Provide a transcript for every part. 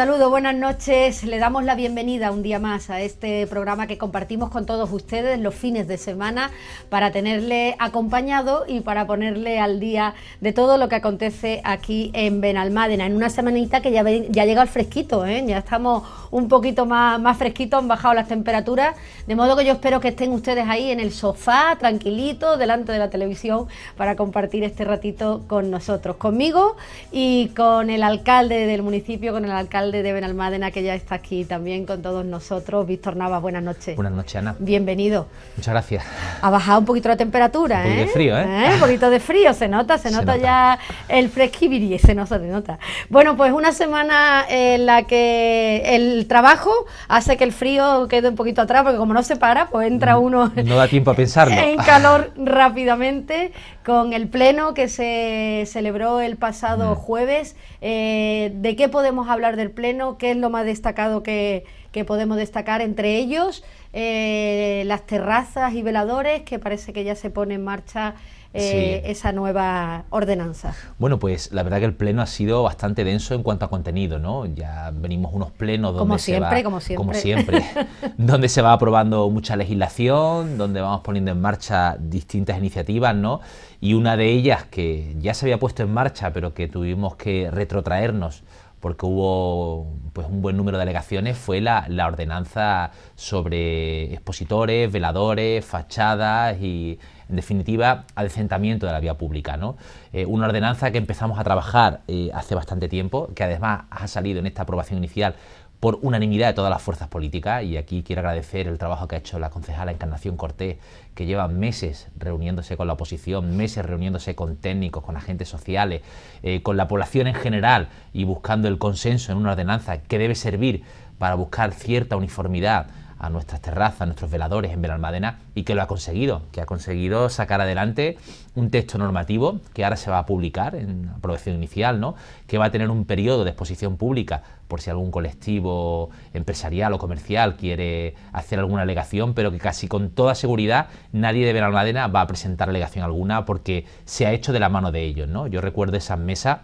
Saludos, buenas noches. Le damos la bienvenida un día más a este programa que compartimos con todos ustedes los fines de semana para tenerle acompañado y para ponerle al día de todo lo que acontece aquí en Benalmádena, en una semanita que ya llega el fresquito, ya estamos un poquito más fresquitos, han bajado las temperaturas, de modo que yo espero que estén ustedes ahí en el sofá, tranquilitos, delante de la televisión, para compartir este ratito con nosotros, conmigo y con el alcalde del municipio, con el alcalde de Benalmádena, que ya está aquí también con todos nosotros. Víctor Navas, buenas noches. Buenas noches, Ana. Bienvenido. Muchas gracias. Ha bajado un poquito la temperatura, un poquito de frío, Un poquito de frío, se nota ya el fresquibiri, se nota. Bueno, pues una semana en la que el trabajo hace que el frío quede un poquito atrás, porque como no se para, pues entra uno... No da tiempo a pensarlo. En calor rápidamente, con el pleno que se celebró el pasado jueves. ¿De qué podemos hablar del pleno? ¿Qué es lo más destacado que podemos destacar? Entre ellos, las terrazas y veladores, que parece que ya se pone en marcha esa nueva ordenanza. Bueno, pues la verdad que el pleno ha sido bastante denso en cuanto a contenido, ¿no? Ya venimos unos plenos donde como siempre, donde se va aprobando mucha legislación, donde vamos poniendo en marcha distintas iniciativas, ¿no? Y una de ellas que ya se había puesto en marcha, pero que tuvimos que retrotraernos porque hubo pues un buen número de alegaciones, fue la ordenanza sobre expositores, veladores, fachadas y, en definitiva, adecentamiento de la vía pública, ¿no? Una ordenanza que empezamos a trabajar hace bastante tiempo, que además ha salido en esta aprobación inicial por unanimidad de todas las fuerzas políticas, y aquí quiero agradecer el trabajo que ha hecho la concejala Encarnación Cortés, que lleva meses reuniéndose con la oposición, meses reuniéndose con técnicos, con agentes sociales, con la población en general, y buscando el consenso en una ordenanza que debe servir para buscar cierta uniformidad a nuestras terrazas, a nuestros veladores en Benalmádena, y que lo ha conseguido, que ha conseguido sacar adelante un texto normativo que ahora se va a publicar en aprobación inicial, ¿no? Que va a tener un periodo de exposición pública por si algún colectivo empresarial o comercial quiere hacer alguna alegación, pero que casi con toda seguridad nadie de Benalmádena va a presentar alegación alguna porque se ha hecho de la mano de ellos, ¿no? Yo recuerdo esas mesas,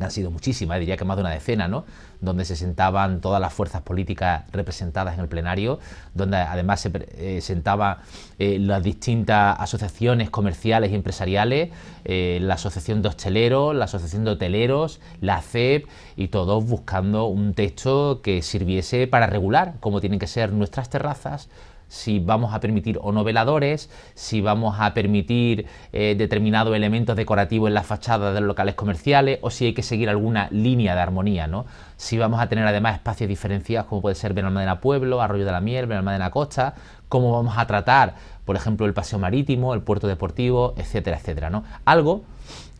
han sido muchísimas, diría que más de una decena, ¿no? Donde se sentaban todas las fuerzas políticas representadas en el plenario, donde además se sentaban las distintas asociaciones comerciales y empresariales, la asociación de hosteleros, la asociación de hoteleros, la CEP, y todos buscando un texto que sirviese para regular cómo tienen que ser nuestras terrazas, si vamos a permitir o no veladores, si vamos a permitir determinados elementos decorativos en las fachadas de los locales comerciales, o si hay que seguir alguna línea de armonía, ¿no? Si vamos a tener además espacios diferenciados como puede ser Benalmádena Pueblo, Arroyo de la Miel, Benalmádena Costa, cómo vamos a tratar, por ejemplo, el paseo marítimo, el puerto deportivo, etcétera, etcétera, ¿no? Algo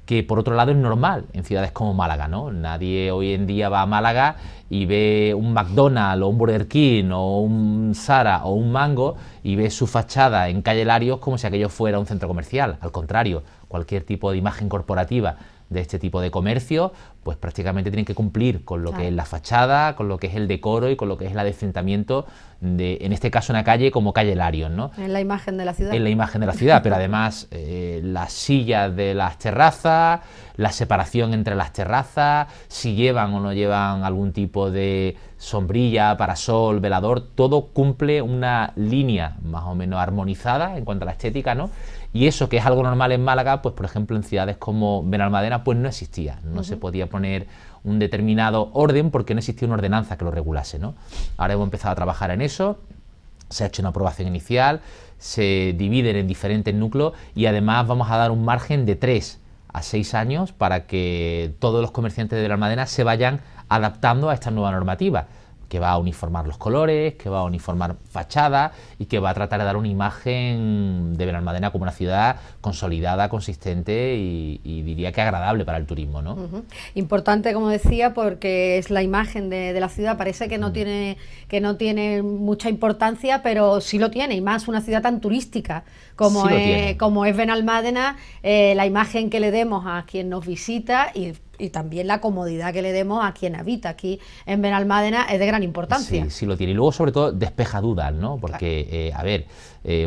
que por otro lado es normal en ciudades como Málaga, ¿no? Nadie hoy en día va a Málaga y ve un McDonald's o un Burger King o un Zara o un Mango y ve su fachada en calle Larios como si aquello fuera un centro comercial. Al contrario, cualquier tipo de imagen corporativa de este tipo de comercio, pues prácticamente tienen que cumplir con lo que es la fachada, con lo que es el decoro y con lo que es el adecentamiento de, en este caso, una calle como calle Larios, ¿no? En la imagen de la ciudad. En la imagen de la ciudad, pero además las sillas de las terrazas, la separación entre las terrazas, si llevan o no llevan algún tipo de sombrilla, parasol, velador, todo cumple una línea más o menos armonizada en cuanto a la estética, ¿no? Y eso, que es algo normal en Málaga, pues por ejemplo en ciudades como Benalmádena, pues no existía, no se podía poner un determinado orden porque no existía una ordenanza que lo regulase, ¿no? Ahora hemos empezado a trabajar en eso, se ha hecho una aprobación inicial, se dividen en diferentes núcleos y además vamos a dar un margen de 3 a 6 años para que todos los comerciantes de Benalmádena se vayan adaptando a esta nueva normativa, que va a uniformar los colores, que va a uniformar fachadas y que va a tratar de dar una imagen de Benalmádena como una ciudad consolidada, consistente y diría que agradable para el turismo, ¿no? Importante, como decía, porque es la imagen de la ciudad. Parece que no tiene mucha importancia, pero sí lo tiene, y más una ciudad tan turística como es Benalmádena. La imagen que le demos a quien nos visita, y y también la comodidad que le demos a quien habita aquí en Benalmádena es de gran importancia. Sí, sí lo tiene. Y luego, sobre todo, despeja dudas, ¿no? Porque,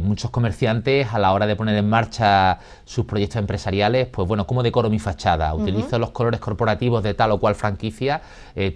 muchos comerciantes, a la hora de poner en marcha sus proyectos empresariales, pues bueno, ¿cómo decoro mi fachada? ¿Utilizo los colores corporativos de tal o cual franquicia?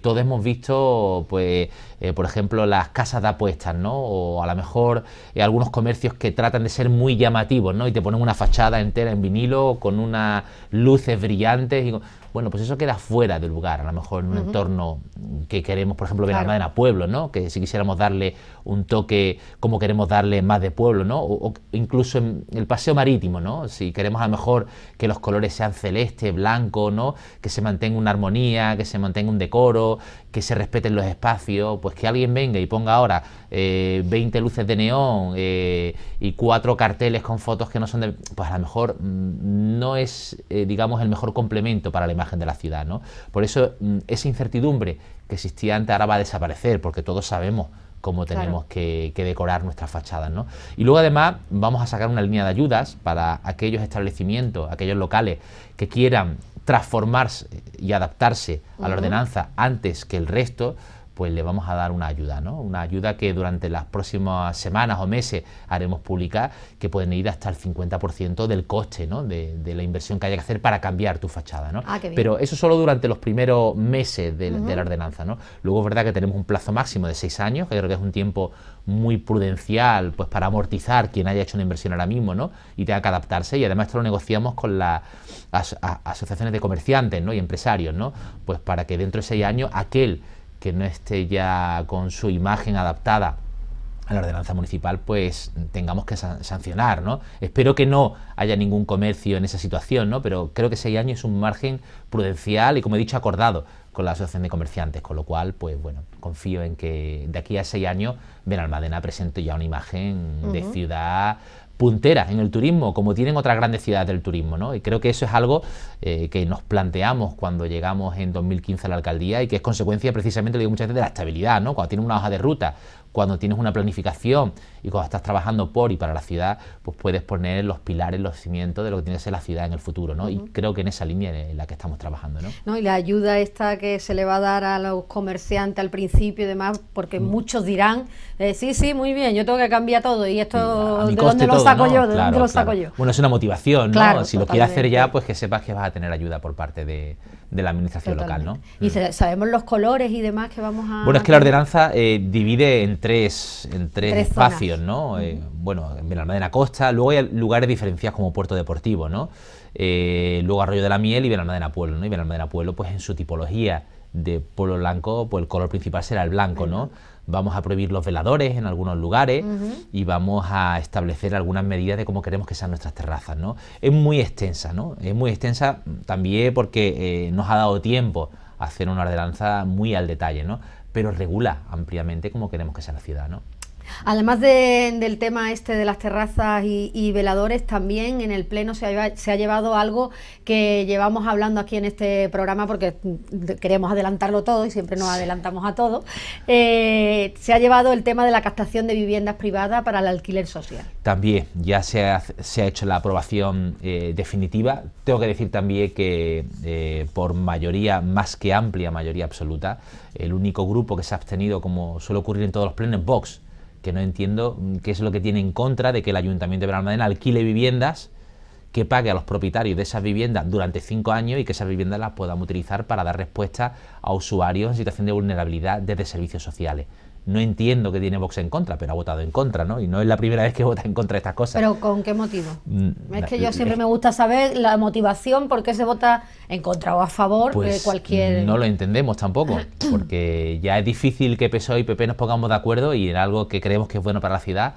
Todos hemos visto, pues, por ejemplo, las casas de apuestas, ¿no? O a lo mejor algunos comercios que tratan de ser muy llamativos, ¿no? Y te ponen una fachada entera en vinilo con unas luces brillantes y... Bueno, pues eso queda fuera de lugar, a lo mejor en un entorno que queremos, por ejemplo, Benalmádena Pueblo, ¿no? Que si quisiéramos darle un toque como queremos darle más de pueblo, ¿no? O incluso en el paseo marítimo, ¿no? Si queremos a lo mejor que los colores sean celeste, blanco, ¿no? Que se mantenga una armonía, que se mantenga un decoro, que se respeten los espacios, pues que alguien venga y ponga ahora 20 luces de neón y 4 carteles con fotos que no son de... Pues a lo mejor no es, digamos, el mejor complemento para la imagen de la ciudad, ¿no? Por eso esa incertidumbre que existía antes ahora va a desaparecer, porque todos sabemos cómo tenemos que decorar nuestras fachadas, ¿no? Y luego además vamos a sacar una línea de ayudas para aquellos establecimientos, aquellos locales que quieran transformarse y adaptarse a la ordenanza antes que el resto, pues le vamos a dar una ayuda, ¿no? Una ayuda que durante las próximas semanas o meses haremos pública, que pueden ir hasta el 50% del coste, ¿no? de la inversión que haya que hacer para cambiar tu fachada, ¿no? Pero eso solo durante los primeros meses de la ordenanza, ¿no? Luego es verdad que tenemos un plazo máximo de 6 años, que creo que es un tiempo muy prudencial, pues para amortizar quien haya hecho una inversión ahora mismo, ¿no? Y tenga que adaptarse, y además esto lo negociamos con las asociaciones de comerciantes, ¿no? Y empresarios, ¿no? Pues para que dentro de 6 años aquel que no esté ya con su imagen adaptada a la ordenanza municipal, pues tengamos que sancionar, ¿no? Espero que no haya ningún comercio en esa situación, ¿no? Pero creo que 6 años es un margen prudencial y, como he dicho, acordado con la asociación de comerciantes, con lo cual, pues bueno, confío en que de aquí a 6 años Benalmádena presente ya una imagen de ciudad puntera en el turismo, como tienen otras grandes ciudades del turismo, ¿no? Y creo que eso es algo que nos planteamos cuando llegamos en 2015 a la alcaldía y que es consecuencia precisamente, lo digo muchas veces, de la estabilidad, ¿no? Cuando tienes una hoja de ruta, cuando tienes una planificación y cuando estás trabajando por y para la ciudad, pues puedes poner los pilares, los cimientos de lo que tiene que ser la ciudad en el futuro, ¿no? Y creo que en esa línea en la que estamos trabajando, ¿no? No, y la ayuda esta que se le va a dar a los comerciantes al principio y demás, porque muchos dirán, sí, muy bien, yo tengo que cambiar todo y esto, ¿de dónde lo saco yo? ¿De dónde lo saco yo? Bueno, es una motivación, ¿no? Claro, si lo quieres hacer ya, pues que sepas que vas a tener ayuda por parte de la administración local, ¿no? Y sabemos los colores y demás que vamos a... Bueno, es que la ordenanza divide en tres espacios, ¿no? Bueno, en Benalmádena Costa, luego hay lugares diferenciados como Puerto Deportivo, ¿no? Luego Arroyo de la Miel y Benalmádena Pueblo, ¿no? Y Benalmádena Pueblo, pues en su tipología de pueblo blanco, pues el color principal será el blanco, ¿no? Vamos a prohibir los veladores en algunos lugares y vamos a establecer algunas medidas de cómo queremos que sean nuestras terrazas, ¿no? Es muy extensa, ¿no? Es muy extensa también porque nos ha dado tiempo a hacer una ordenanza muy al detalle, ¿no? Pero regula ampliamente cómo queremos que sea la ciudad, ¿no? Además del tema este de las terrazas y veladores, también en el Pleno se ha llevado algo que llevamos hablando aquí en este programa, porque queremos adelantarlo todo y siempre nos adelantamos a todo. Se ha llevado el tema de la captación de viviendas privadas para el alquiler social. También ya se ha hecho la aprobación definitiva. Tengo que decir también que por mayoría, más que amplia mayoría absoluta, el único grupo que se ha abstenido, como suele ocurrir en todos los plenos, es Vox, que no entiendo qué es lo que tiene en contra de que el Ayuntamiento de Benalmádena alquile viviendas, que pague a los propietarios de esas viviendas durante 5 años y que esas viviendas las podamos utilizar para dar respuesta a usuarios en situación de vulnerabilidad desde servicios sociales. No entiendo que tiene Vox en contra, pero ha votado en contra, ¿no? Y no es la primera vez que vota en contra de estas cosas. ¿Pero con qué motivo? Es que yo siempre me gusta saber la motivación, por qué se vota en contra o a favor, pues cualquier... No lo entendemos tampoco, porque ya es difícil que PSOE y PP nos pongamos de acuerdo y en algo que creemos que es bueno para la ciudad,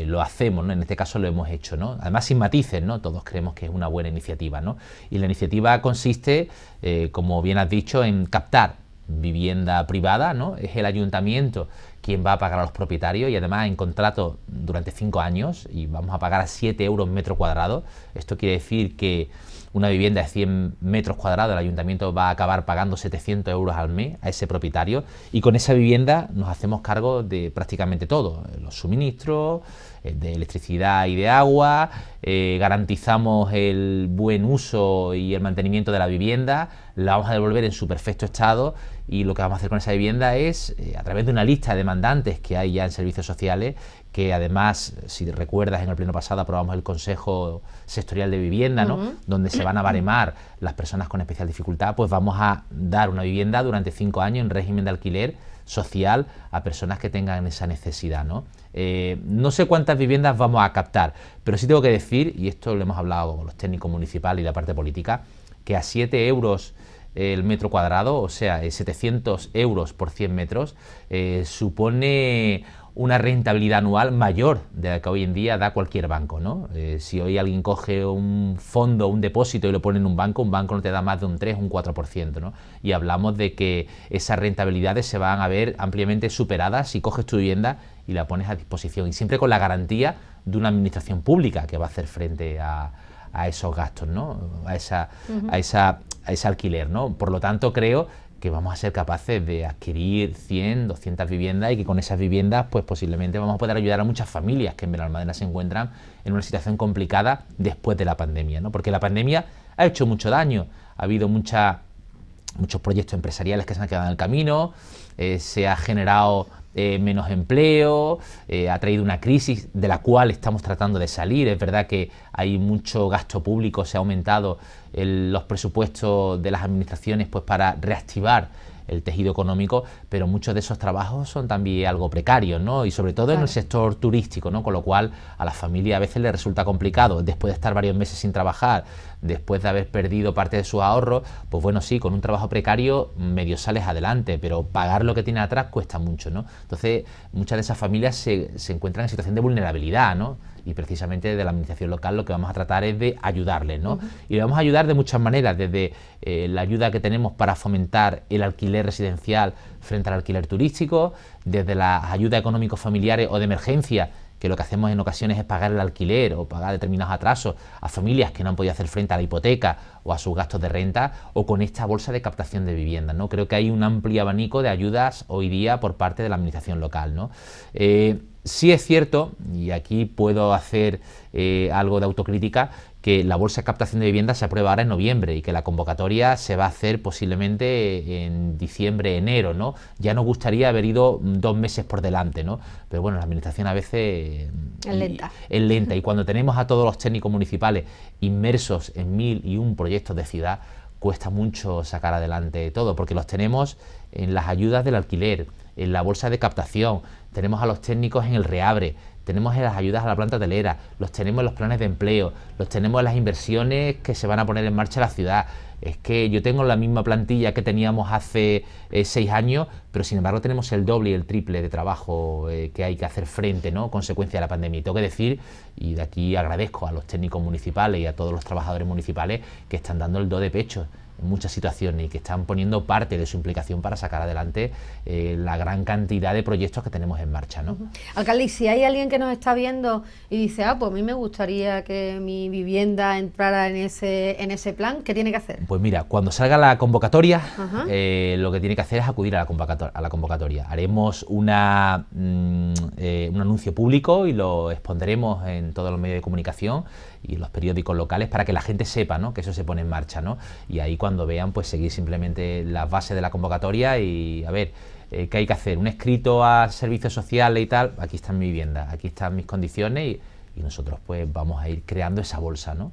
lo hacemos, ¿no? En este caso lo hemos hecho, ¿no? Además sin matices, ¿no? Todos creemos que es una buena iniciativa, ¿no? Y la iniciativa consiste, como bien has dicho, en captar vivienda privada, ¿no? Es el ayuntamiento quien va a pagar a los propietarios y además en contrato durante 5 años y vamos a pagar a 7 euros metro cuadrado. Esto quiere decir que una vivienda de 100 metros cuadrados el ayuntamiento va a acabar pagando 700 euros al mes a ese propietario y con esa vivienda nos hacemos cargo de prácticamente todo, los suministros, de electricidad y de agua, garantizamos el buen uso y el mantenimiento de la vivienda, la vamos a devolver en su perfecto estado, y lo que vamos a hacer con esa vivienda es, a través de una lista de demandantes que hay ya en servicios sociales, que además, si recuerdas, en el pleno pasado aprobamos el Consejo Sectorial de Vivienda, ¿no? Donde se van a baremar las personas con especial dificultad, pues vamos a dar una vivienda durante 5 años en régimen de alquiler social a personas que tengan esa necesidad, ¿no? No sé cuántas viviendas vamos a captar, pero sí tengo que decir, y esto lo hemos hablado con los técnicos municipales y la parte política, que a 7 euros el metro cuadrado, o sea, 700 euros por 100 metros, supone una rentabilidad anual mayor de la que hoy en día da cualquier banco, ¿no? Si hoy alguien coge un fondo, un depósito y lo pone en un banco no te da más de un 3, un 4%, ¿no? Y hablamos de que esas rentabilidades se van a ver ampliamente superadas si coges tu vivienda y la pones a disposición, y siempre con la garantía de una administración pública que va a hacer frente a esos gastos, ¿no? A ese alquiler, ¿no? Por lo tanto, creo que vamos a ser capaces de adquirir 100, 200 viviendas, y que con esas viviendas pues posiblemente vamos a poder ayudar a muchas familias que en Benalmádena se encuentran en una situación complicada después de la pandemia, ¿no? Porque la pandemia ha hecho mucho daño, ha habido muchos proyectos empresariales que se han quedado en el camino, se ha generado menos empleo, ha traído una crisis de la cual estamos tratando de salir. Es verdad que hay mucho gasto público, se ha aumentado los presupuestos de las administraciones pues para reactivar el tejido económico, pero muchos de esos trabajos son también algo precarios, ¿no? Y sobre todo en el sector turístico, ¿no? Con lo cual a la familia a veces le resulta complicado, después de estar varios meses sin trabajar, después de haber perdido parte de sus ahorros, pues bueno, sí, con un trabajo precario medio sales adelante, pero pagar lo que tiene atrás cuesta mucho, ¿no? Entonces muchas de esas familias se encuentran en situación de vulnerabilidad, ¿no? Y precisamente de la administración local lo que vamos a tratar es de ayudarles, ¿no? Y le vamos a ayudar de muchas maneras, desde la ayuda que tenemos para fomentar el alquiler residencial frente al alquiler turístico, desde las ayudas económicos familiares o de emergencia, que lo que hacemos en ocasiones es pagar el alquiler o pagar determinados atrasos a familias que no han podido hacer frente a la hipoteca o a sus gastos de renta, o con esta bolsa de captación de viviendas, ¿no? Creo que hay un amplio abanico de ayudas hoy día por parte de la administración local, ¿no? Sí es cierto, y aquí puedo hacer algo de autocrítica, que la bolsa de captación de viviendas se aprueba ahora en noviembre y que la convocatoria se va a hacer posiblemente en diciembre, enero, ¿no? Ya nos gustaría haber ido 2 meses por delante, ¿no? Pero bueno, la administración a veces es lenta, y cuando tenemos a todos los técnicos municipales inmersos en 1001 proyectos de ciudad, cuesta mucho sacar adelante todo, porque los tenemos en las ayudas del alquiler, en la bolsa de captación, tenemos a los técnicos en el REABRE, tenemos en las ayudas a la planta hotelera, los tenemos en los planes de empleo, los tenemos en las inversiones que se van a poner en marcha en la ciudad. Es que yo tengo la misma plantilla que teníamos hace 6 años, pero sin embargo tenemos el doble y el triple de trabajo que hay que hacer frente, ¿no? Consecuencia de la pandemia. Y tengo que decir, y de aquí agradezco a los técnicos municipales y a todos los trabajadores municipales que están dando el do de pecho en muchas situaciones y que están poniendo parte de su implicación para sacar adelante la gran cantidad de proyectos que tenemos en marcha, ¿no? Alcalde, y si hay alguien que nos está viendo y dice, pues a mí me gustaría que mi vivienda entrara en ese plan, ¿qué tiene que hacer? Pues mira, cuando salga la convocatoria, lo que tiene que hacer es acudir a la convocatoria. Haremos un anuncio público y lo expondremos en todos los medios de comunicación y en los periódicos locales para que la gente sepa, ¿no?, que eso se pone en marcha, ¿no? Y ahí cuando vean, pues seguir simplemente las bases de la convocatoria y a ver qué hay que hacer. Un escrito a servicios sociales y tal, aquí está mi vivienda, aquí están mis condiciones y nosotros pues vamos a ir creando esa bolsa, ¿no?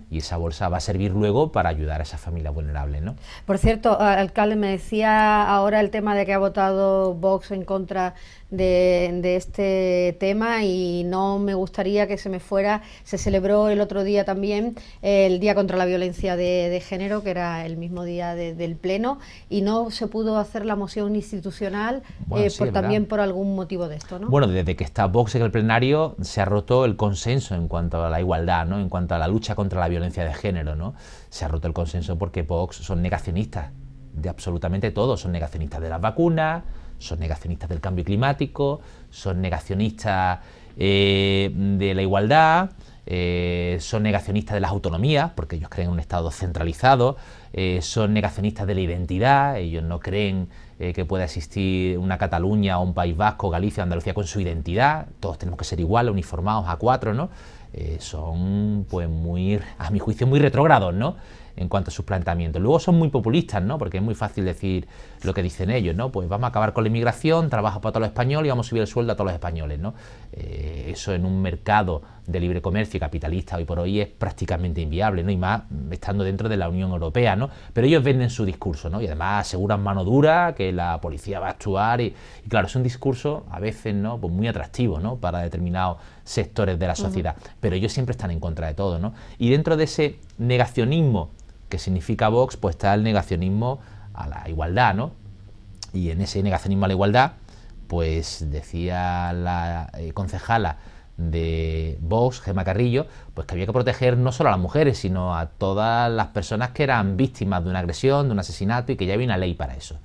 Y esa bolsa va a servir luego para ayudar a esas familias vulnerables, ¿no? Por cierto, alcalde, me decía ahora el tema de que ha votado Vox en contra de este tema, y no me gustaría que se me fuera. Se celebró el otro día también el Día contra la Violencia de Género, que era el mismo día del Pleno, y no se pudo hacer la moción institucional, bueno, sí, también por algún motivo de esto, ¿no? Bueno, desde que está Vox en el plenario se ha roto el consenso en cuanto a la igualdad, ¿no?, en cuanto a la lucha contra la violencia de género, ¿no? Se ha roto el consenso porque Vox son negacionistas de absolutamente todo, son negacionistas de las vacunas, son negacionistas del cambio climático, son negacionistas de la igualdad, son negacionistas de las autonomías, porque ellos creen en un Estado centralizado, son negacionistas de la identidad, ellos no creen que pueda existir una Cataluña o un País Vasco, Galicia, Andalucía con su identidad, todos tenemos que ser iguales, uniformados a cuatro, ¿no? Son, pues, a mi juicio, muy retrógrados, ¿no?, en cuanto a sus planteamientos. Luego son muy populistas, ¿no?, porque es muy fácil decir lo que dicen ellos, ¿no? Pues vamos a acabar con la inmigración, trabaja para todos los españoles y vamos a subir el sueldo a todos los españoles, ¿no? Eso en un mercado de libre comercio y capitalista hoy por hoy es prácticamente inviable, ¿no?, y más estando dentro de la Unión Europea, ¿no? Pero ellos venden su discurso, ¿no?, y además aseguran mano dura, que la policía va a actuar y claro, es un discurso a veces, ¿no?, pues muy atractivo, ¿no?, para determinados sectores de la sociedad, pero ellos siempre están en contra de todo, ¿no? Y dentro de ese negacionismo que significa Vox, pues está el negacionismo a la igualdad, ¿no? Y en ese negacionismo a la igualdad, pues decía la concejala de Vox, Gemma Carrillo, pues que había que proteger no solo a las mujeres, sino a todas las personas que eran víctimas de una agresión, de un asesinato, y que ya había una ley para eso.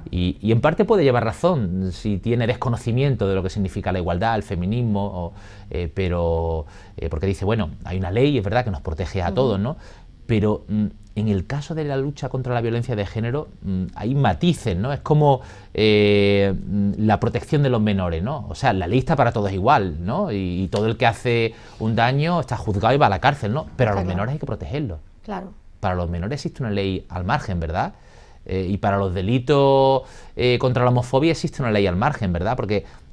Y en parte puede llevar razón si tiene desconocimiento de lo que significa la igualdad, el feminismo, porque dice, bueno, hay una ley, es verdad que nos protege a todos, ¿no? Pero en el caso de la lucha contra la violencia de género hay matices, ¿no? Es como la protección de los menores, ¿no? O sea, la ley está para todos igual, ¿no? Y todo el que hace un daño está juzgado y va a la cárcel, ¿no? Pero a los menores hay que protegerlos. Claro. Para los menores existe una ley al margen, ¿verdad? Y para los delitos contra la homofobia existe una ley al margen, ¿verdad?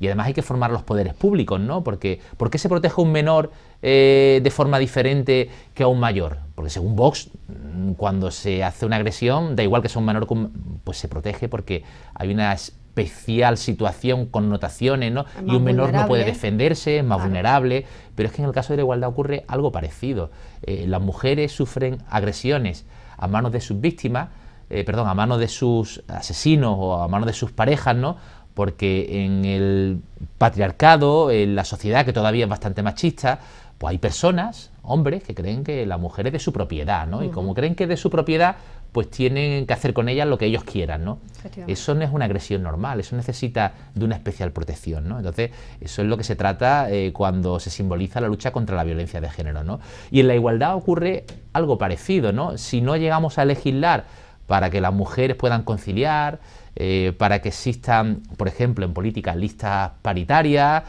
Y además hay que formar los poderes públicos, ¿no? Porque ¿por qué se protege a un menor de forma diferente que a un mayor? Porque según Vox, cuando se hace una agresión, da igual que sea un menor, pues se protege porque hay una especial situación, connotaciones, ¿no? Y un menor no puede defenderse, es más vulnerable, pero es que en el caso de la igualdad ocurre algo parecido. Las mujeres sufren agresiones a manos de sus víctimas, a manos de sus asesinos o a manos de sus parejas, ¿no? Porque en el patriarcado, en la sociedad que todavía es bastante machista, pues hay personas, hombres, que creen que la mujer es de su propiedad, ¿no? Y como creen que es de su propiedad, pues tienen que hacer con ella lo que ellos quieran, ¿no? Eso no es una agresión normal, eso necesita de una especial protección, ¿no? Entonces, eso es lo que se trata cuando se simboliza la lucha contra la violencia de género, ¿no? Y en la igualdad ocurre algo parecido, ¿no? Si no llegamos a legislar para que las mujeres puedan conciliar, para que existan, por ejemplo, en política, listas paritarias,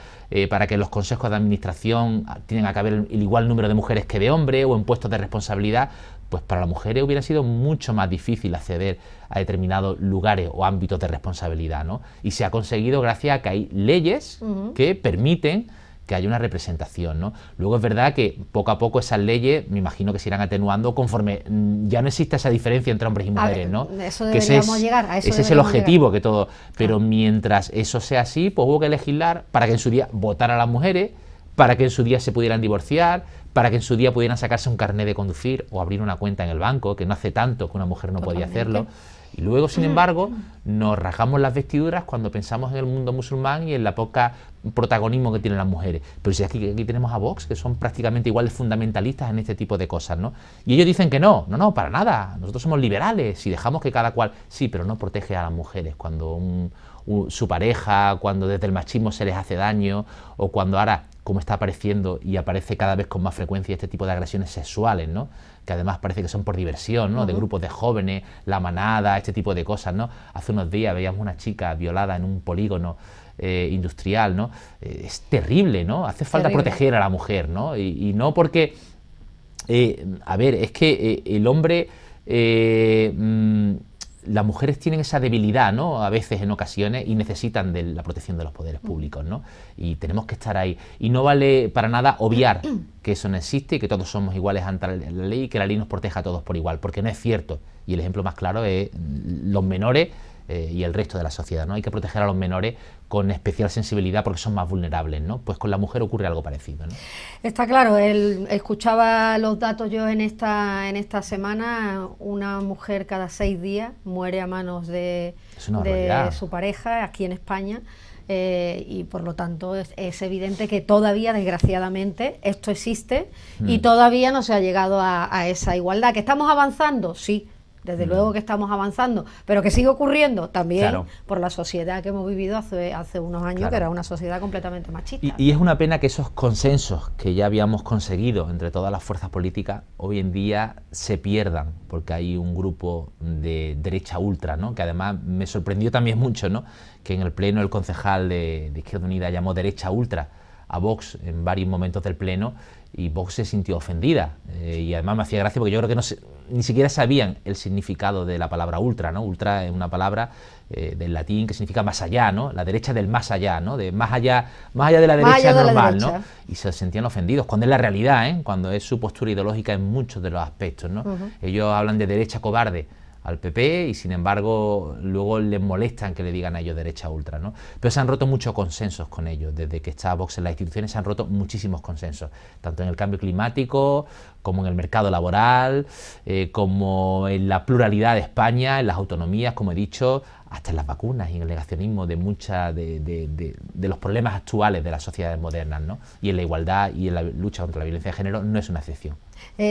para que en los consejos de administración tengan que haber el igual número de mujeres que de hombres, o en puestos de responsabilidad, pues para las mujeres hubiera sido mucho más difícil acceder a determinados lugares o ámbitos de responsabilidad, ¿no? Y se ha conseguido gracias a que hay leyes que permiten que haya una representación, ¿no? Luego es verdad que poco a poco esas leyes, me imagino que se irán atenuando conforme ya no existe esa diferencia entre hombres y mujeres, ¿no? Eso deberíamos llegar, a eso ese es el objetivo, que todo. Pero mientras eso sea así, pues hubo que legislar para que en su día votaran las mujeres, para que en su día se pudieran divorciar, para que en su día pudieran sacarse un carnet de conducir o abrir una cuenta en el banco, que no hace tanto que una mujer no podía hacerlo. Y luego, sin embargo, nos rasgamos las vestiduras cuando pensamos en el mundo musulmán y en la poca protagonismo que tienen las mujeres. Pero si aquí tenemos a Vox, que son prácticamente igual de fundamentalistas en este tipo de cosas, ¿no? Y ellos dicen que no, para nada, nosotros somos liberales y dejamos que cada cual... Sí, pero no protege a las mujeres cuando su pareja, cuando desde el machismo se les hace daño, o cuando ahora, como está apareciendo y aparece cada vez con más frecuencia este tipo de agresiones sexuales, ¿no? Que además parece que son por diversión, ¿no? De grupos de jóvenes, la manada, este tipo de cosas, ¿no? Hace unos días veíamos una chica violada en un polígono industrial, ¿no? Es terrible, ¿no? Hace falta proteger a la mujer, ¿no? Y no porque... a ver, es que el hombre... las mujeres tienen esa debilidad, ¿no? A veces, en ocasiones, y necesitan de la protección de los poderes públicos, ¿no? Y tenemos que estar ahí. Y no vale para nada obviar que eso no existe y que todos somos iguales ante la ley y que la ley nos proteja a todos por igual, porque no es cierto. Y el ejemplo más claro es los menores y el resto de la sociedad, ¿no? Hay que proteger a los menores con especial sensibilidad porque son más vulnerables, ¿no? Pues con la mujer ocurre algo parecido, ¿no? Está claro, escuchaba los datos yo en esta semana, una mujer cada 6 días muere a manos de su pareja aquí en España. Y por lo tanto es evidente que todavía, desgraciadamente, esto existe y todavía no se ha llegado a esa igualdad. ¿Que estamos avanzando? Sí, desde luego que estamos avanzando, pero que sigue ocurriendo también por la sociedad que hemos vivido hace unos años, que era una sociedad completamente machista. Y es una pena que esos consensos que ya habíamos conseguido entre todas las fuerzas políticas hoy en día se pierdan, porque hay un grupo de derecha ultra, ¿no? Que además me sorprendió también mucho, ¿no? Que en el pleno el concejal de Izquierda Unida llamó derecha ultra a Vox en varios momentos del pleno, y Vox se sintió ofendida, y además me hacía gracia porque yo creo que ni siquiera sabían el significado de la palabra ultra, ¿no? Ultra es una palabra del latín que significa más allá, ¿no? La derecha del más allá, ¿no? De más allá de la derecha normal, ¿no? Y se sentían ofendidos, cuando es la realidad, cuando es su postura ideológica en muchos de los aspectos, ¿no? Ellos hablan de derecha cobarde al PP y sin embargo luego les molestan que le digan a ellos derecha ultra, ¿no? Pero se han roto muchos consensos con ellos, desde que está Vox en las instituciones se han roto muchísimos consensos, tanto en el cambio climático, como en el mercado laboral, como en la pluralidad de España, en las autonomías, como he dicho, hasta en las vacunas y en el negacionismo de muchas de los problemas actuales de las sociedades modernas, ¿no? Y en la igualdad y en la lucha contra la violencia de género no es una excepción.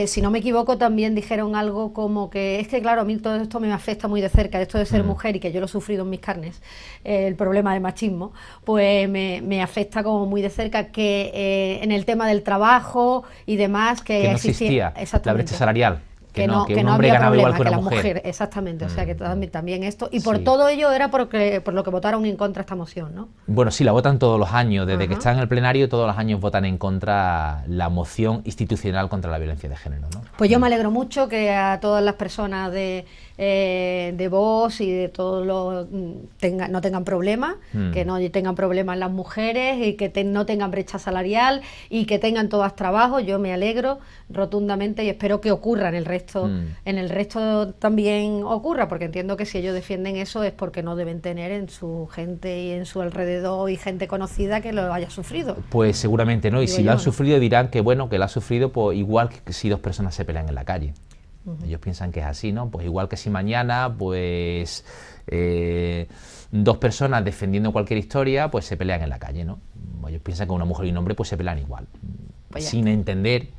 Si no me equivoco, también dijeron algo como que es que, claro, a mí todo esto me afecta muy de cerca, esto de ser mujer y que yo lo he sufrido en mis carnes, el problema del machismo, pues me afecta como muy de cerca, que en el tema del trabajo y demás, que no existía la brecha salarial. Que no había problema, que la mujer. Exactamente, o sea que también esto, y por sí. Todo ello era por lo que votaron en contra esta moción, ¿no? Bueno, sí, la votan todos los años, desde que está en el plenario todos los años votan en contra la moción institucional contra la violencia de género, ¿no? Pues yo me alegro mucho que a todas las personas de Vox y de todos los no tengan problemas, que no tengan problemas las mujeres y que no tengan brecha salarial y que tengan todas trabajo. Yo me alegro rotundamente y espero que ocurra en el resto también ocurra, porque entiendo que si ellos defienden eso es porque no deben tener en su gente y en su alrededor y gente conocida que lo haya sufrido. Pues seguramente no, y si lo han sufrido dirán que bueno, que lo ha sufrido pues igual que si dos personas se pelean en la calle. Ellos piensan que es así, ¿no? Pues igual que si mañana, pues dos personas defendiendo cualquier historia, pues se pelean en la calle, ¿no? Ellos piensan que una mujer y un hombre pues se pelean igual, sin entender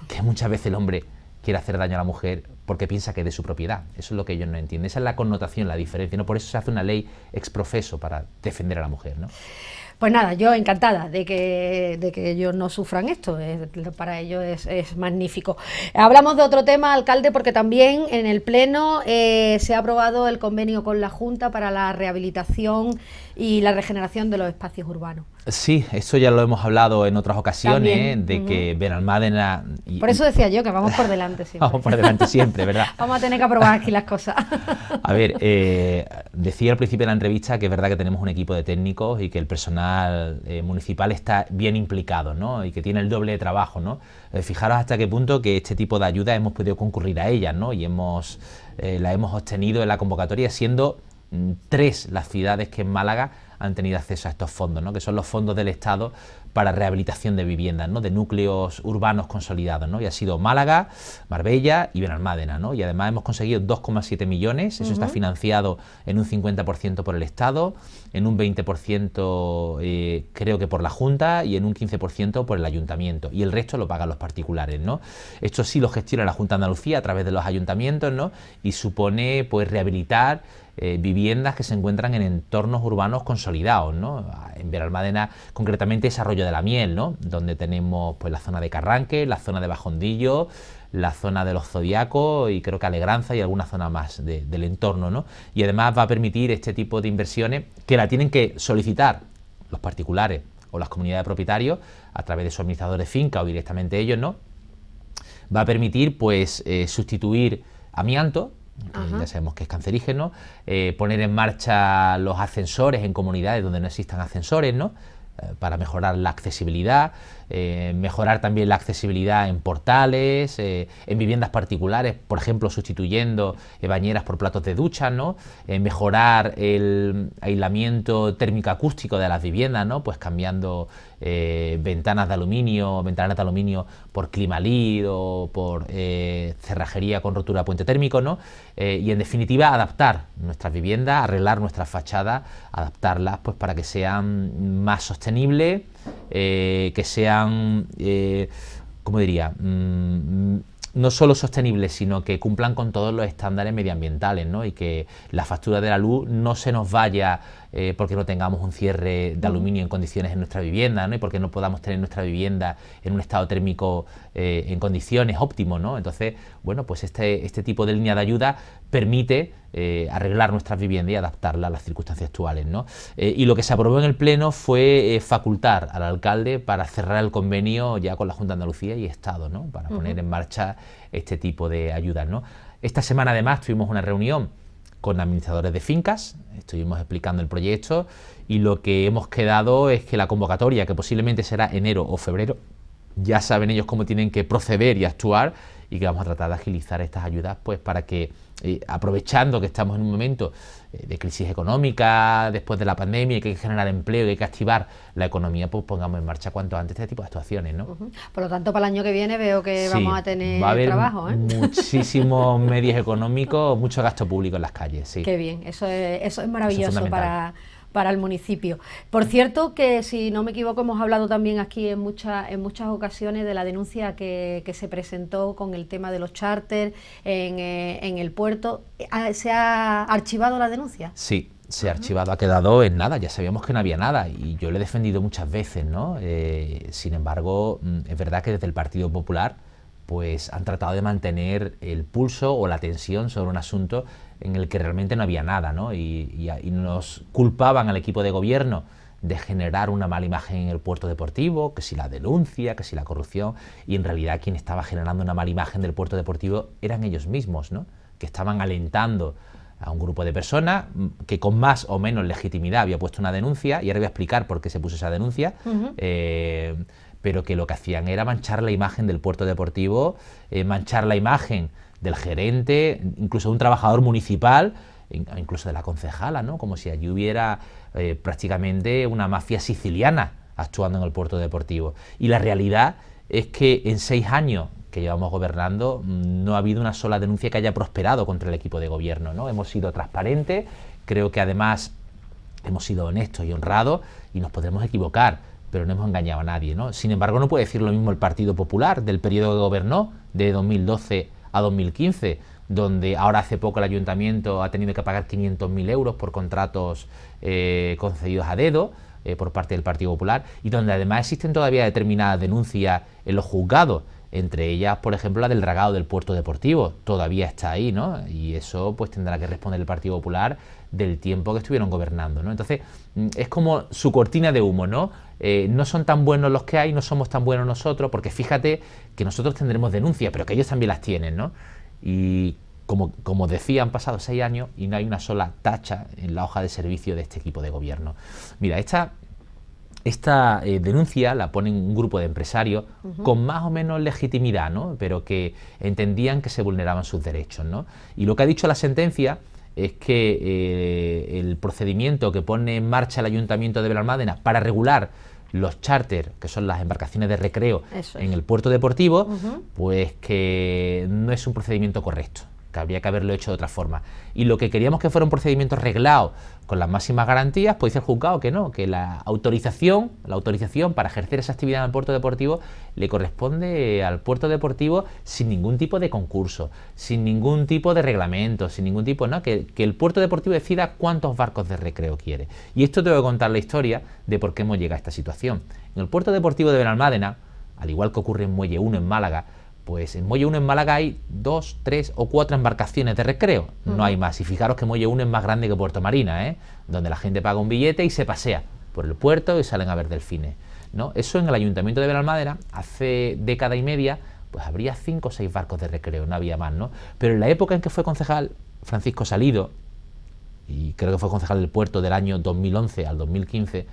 que muchas veces el hombre quiere hacer daño a la mujer porque piensa que es de su propiedad. Eso es lo que ellos no entienden. Esa es la connotación, la diferencia, ¿no? Por eso se hace una ley ex profeso para defender a la mujer, ¿no? Pues nada, yo encantada de que ellos no sufran esto, para ellos es magnífico. Hablamos de otro tema, alcalde, porque también en el Pleno se ha aprobado el convenio con la Junta para la rehabilitación y la regeneración de los espacios urbanos. Sí, esto ya lo hemos hablado en otras ocasiones, de que Benalmádena... Por eso decía yo que vamos por delante siempre. Vamos por delante siempre, ¿verdad? Vamos a tener que aprobar aquí las cosas. A ver, decía al principio de la entrevista que es verdad que tenemos un equipo de técnicos y que el personal municipal está bien implicado, ¿no? Y que tiene el doble de trabajo, ¿no? Fijaros hasta qué punto que este tipo de ayuda hemos podido concurrir a ellas, ¿no? Y la hemos obtenido en la convocatoria, siendo 3 las ciudades que en Málaga han tenido acceso a estos fondos, ¿no? Que son los fondos del Estado para rehabilitación de viviendas, ¿no? De núcleos urbanos consolidados, ¿no? Y ha sido Málaga, Marbella y Benalmádena, ¿no? Y además hemos conseguido 2,7 millones, eso está financiado en un 50% por el Estado, en un 20% creo que por la Junta y en un 15% por el Ayuntamiento, y el resto lo pagan los particulares, ¿no? Esto sí lo gestiona la Junta de Andalucía a través de los ayuntamientos, ¿no? Y supone pues rehabilitar viviendas que se encuentran en entornos urbanos consolidados, ¿no? En Benalmádena concretamente es Arroyo de la Miel, ¿no? Donde tenemos pues la zona de Carranque, la zona de Bajondillo, la zona de los Zodiacos y creo que Alegranza y alguna zona más del entorno, ¿no? Y además va a permitir este tipo de inversiones que la tienen que solicitar los particulares o las comunidades de propietarios a través de su administrador de finca o directamente ellos, ¿no? Va a permitir pues sustituir amianto, que ya sabemos que es cancerígeno, poner en marcha los ascensores en comunidades donde no existan ascensores, ¿no? Para mejorar la accesibilidad, mejorar también la accesibilidad en portales, en viviendas particulares, por ejemplo, sustituyendo bañeras por platos de ducha, ¿no? Mejorar el aislamiento térmico acústico de las viviendas, ¿no? Pues cambiando ventanas de aluminio por Climalid o por cerrajería con rotura de puente térmico, ¿no? Y en definitiva adaptar nuestras viviendas, arreglar nuestras fachadas, adaptarlas pues para que sean más sostenibles, que sean, ¿cómo diría? no solo sostenibles, sino que cumplan con todos los estándares medioambientales, ¿no? Y que la factura de la luz no se nos vaya porque no tengamos un cierre de aluminio en condiciones en nuestra vivienda, ¿no? Y porque no podamos tener nuestra vivienda en un estado térmico en condiciones óptimo, ¿no? Entonces, bueno, pues este tipo de línea de ayuda permite arreglar nuestras viviendas y adaptarlas a las circunstancias actuales, ¿no? Y lo que se aprobó en el Pleno fue facultar al alcalde para cerrar el convenio ya con la Junta de Andalucía y Estado, ¿no? Para poner en marcha este tipo de ayudas, ¿no? Esta semana además tuvimos una reunión con administradores de fincas, estuvimos explicando el proyecto y lo que hemos quedado es que la convocatoria, que posiblemente será enero o febrero, ya saben ellos cómo tienen que proceder y actuar, y que vamos a tratar de agilizar estas ayudas pues para que, aprovechando que estamos en un momento de crisis económica después de la pandemia y que hay que generar empleo y hay que activar la economía, pues pongamos en marcha cuanto antes este tipo de actuaciones, ¿no? Por lo tanto, para el año que viene veo que sí, vamos a tener va a haber trabajo, ¿eh? Muchísimos medios económicos, mucho gasto público en las calles, sí. Qué bien, eso es maravilloso para el municipio. Por cierto, que si no me equivoco, hemos hablado también aquí en muchas ocasiones de la denuncia que se presentó con el tema de los charters en el puerto. ¿Se ha archivado la denuncia? Sí, se ha archivado, ha quedado en nada, ya sabíamos que no había nada y yo lo he defendido muchas veces, ¿no? Sin embargo, es verdad que desde el Partido Popular pues han tratado de mantener el pulso o la tensión sobre un asunto en el que realmente no había nada, ¿no? Y nos culpaban al equipo de gobierno de generar una mala imagen en el puerto deportivo, que si la denuncia, que si la corrupción, y en realidad quien estaba generando una mala imagen del puerto deportivo eran ellos mismos, ¿no? Que estaban alentando a un grupo de personas que con más o menos legitimidad había puesto una denuncia, y ahora voy a explicar por qué se puso esa denuncia, pero que lo que hacían era manchar la imagen del puerto deportivo, manchar la imagen del gerente, incluso de un trabajador municipal, incluso de la concejala, ¿no? Como si allí hubiera prácticamente una mafia siciliana actuando en el puerto deportivo. Y la realidad es que en 6 años que llevamos gobernando no ha habido una sola denuncia que haya prosperado contra el equipo de gobierno, ¿no? Hemos sido transparentes, creo que además hemos sido honestos y honrados, y nos podremos equivocar, pero no hemos engañado a nadie, ¿no? Sin embargo, no puede decir lo mismo el Partido Popular del periodo que gobernó, de 2012 a 2015, donde ahora hace poco el ayuntamiento ha tenido que pagar 500.000 euros por contratos concedidos a dedo por parte del Partido Popular, y donde además existen todavía determinadas denuncias en los juzgados, entre ellas, por ejemplo, la del dragado del puerto deportivo, todavía está ahí, ¿no? Y eso pues tendrá que responder el Partido Popular del tiempo que estuvieron gobernando, ¿no? Entonces, es como su cortina de humo, ¿no? No son tan buenos los que hay, no somos tan buenos nosotros, porque fíjate que nosotros tendremos denuncias, pero que ellos también las tienen, ¿no? Y como decía, han pasado 6 años y no hay una sola tacha en la hoja de servicio de este equipo de gobierno. Mira, esta denuncia la ponen un grupo de empresarios con más o menos legitimidad, ¿no? Pero que entendían que se vulneraban sus derechos, ¿no? Y lo que ha dicho la sentencia es que el procedimiento que pone en marcha el Ayuntamiento de Benalmádena para regular los charters, que son las embarcaciones de recreo en el puerto deportivo, pues que no es un procedimiento correcto, que habría que haberlo hecho de otra forma. Y lo que queríamos que fuera un procedimiento reglado con las máximas garantías, pues dice el juzgado que no, que la autorización para ejercer esa actividad en el puerto deportivo le corresponde al puerto deportivo sin ningún tipo de concurso, sin ningún tipo de reglamento, sin ningún tipo, ¿no? Que el puerto deportivo decida cuántos barcos de recreo quiere. Y esto tengo que contar la historia de por qué hemos llegado a esta situación. En el puerto deportivo de Benalmádena, al igual que ocurre en Muelle 1 en Málaga, pues en Muelle 1 en Málaga hay 2, 3 o 4 embarcaciones de recreo, no hay más. Y fijaros que Muelle 1 es más grande que Puerto Marina, donde la gente paga un billete y se pasea por el puerto y salen a ver delfines, ¿no? Eso en el Ayuntamiento de Benalmádena, hace década y media, pues habría 5 o 6 barcos de recreo, no había más, ¿no? Pero en la época en que fue concejal Francisco Salido, y creo que fue concejal del puerto del año 2011 al 2015,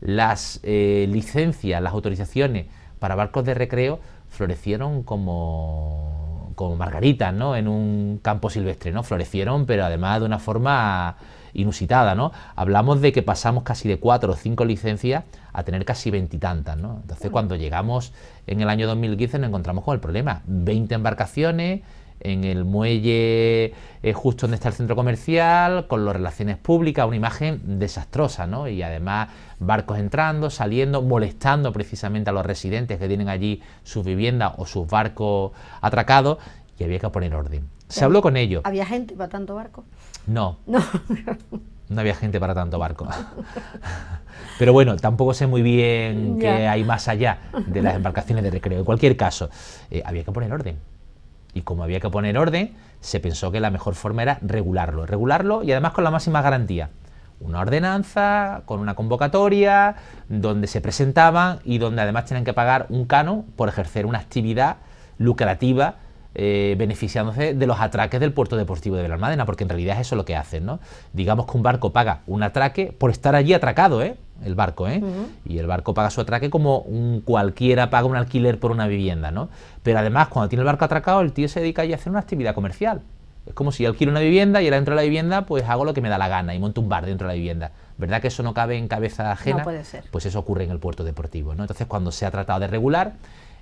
las licencias, las autorizaciones para barcos de recreo florecieron como margaritas, ¿no? En un campo silvestre, ¿no? Florecieron, pero además de una forma inusitada, ¿no? Hablamos de que pasamos casi de 4 o 5 licencias a tener casi 20 y tantas, ¿no? Entonces, cuando llegamos en el año 2015 nos encontramos con el problema: 20 embarcaciones, en el muelle justo donde está el centro comercial, con las relaciones públicas, una imagen desastrosa, ¿no? Y además barcos entrando, saliendo, molestando precisamente a los residentes que tienen allí sus viviendas o sus barcos atracados, y había que poner orden. Se habló con ellos. ¿Había gente para tanto barco? No. No había gente para tanto barco. Pero bueno, tampoco sé muy bien qué hay más allá de las embarcaciones de recreo. En cualquier caso, había que poner orden. Y como había que poner orden, se pensó que la mejor forma era regularlo y además con la máxima garantía. Una ordenanza, con una convocatoria, donde se presentaban y donde además tenían que pagar un canon por ejercer una actividad lucrativa, beneficiándose de los atraques del puerto deportivo de Benalmádena, porque en realidad es eso lo que hacen, ¿no? Digamos que un barco paga un atraque por estar allí atracado, el barco, y el barco paga su atraque como cualquiera paga un alquiler por una vivienda, ¿no? Pero además, cuando tiene el barco atracado, el tío se dedica allí a hacer una actividad comercial. Es como si yo alquilo una vivienda y ahora dentro de la vivienda pues hago lo que me da la gana y monto un bar dentro de la vivienda. ¿Verdad que eso no cabe en cabeza ajena? No puede ser. Pues eso ocurre en el puerto deportivo, ¿no? Entonces, cuando se ha tratado de regular,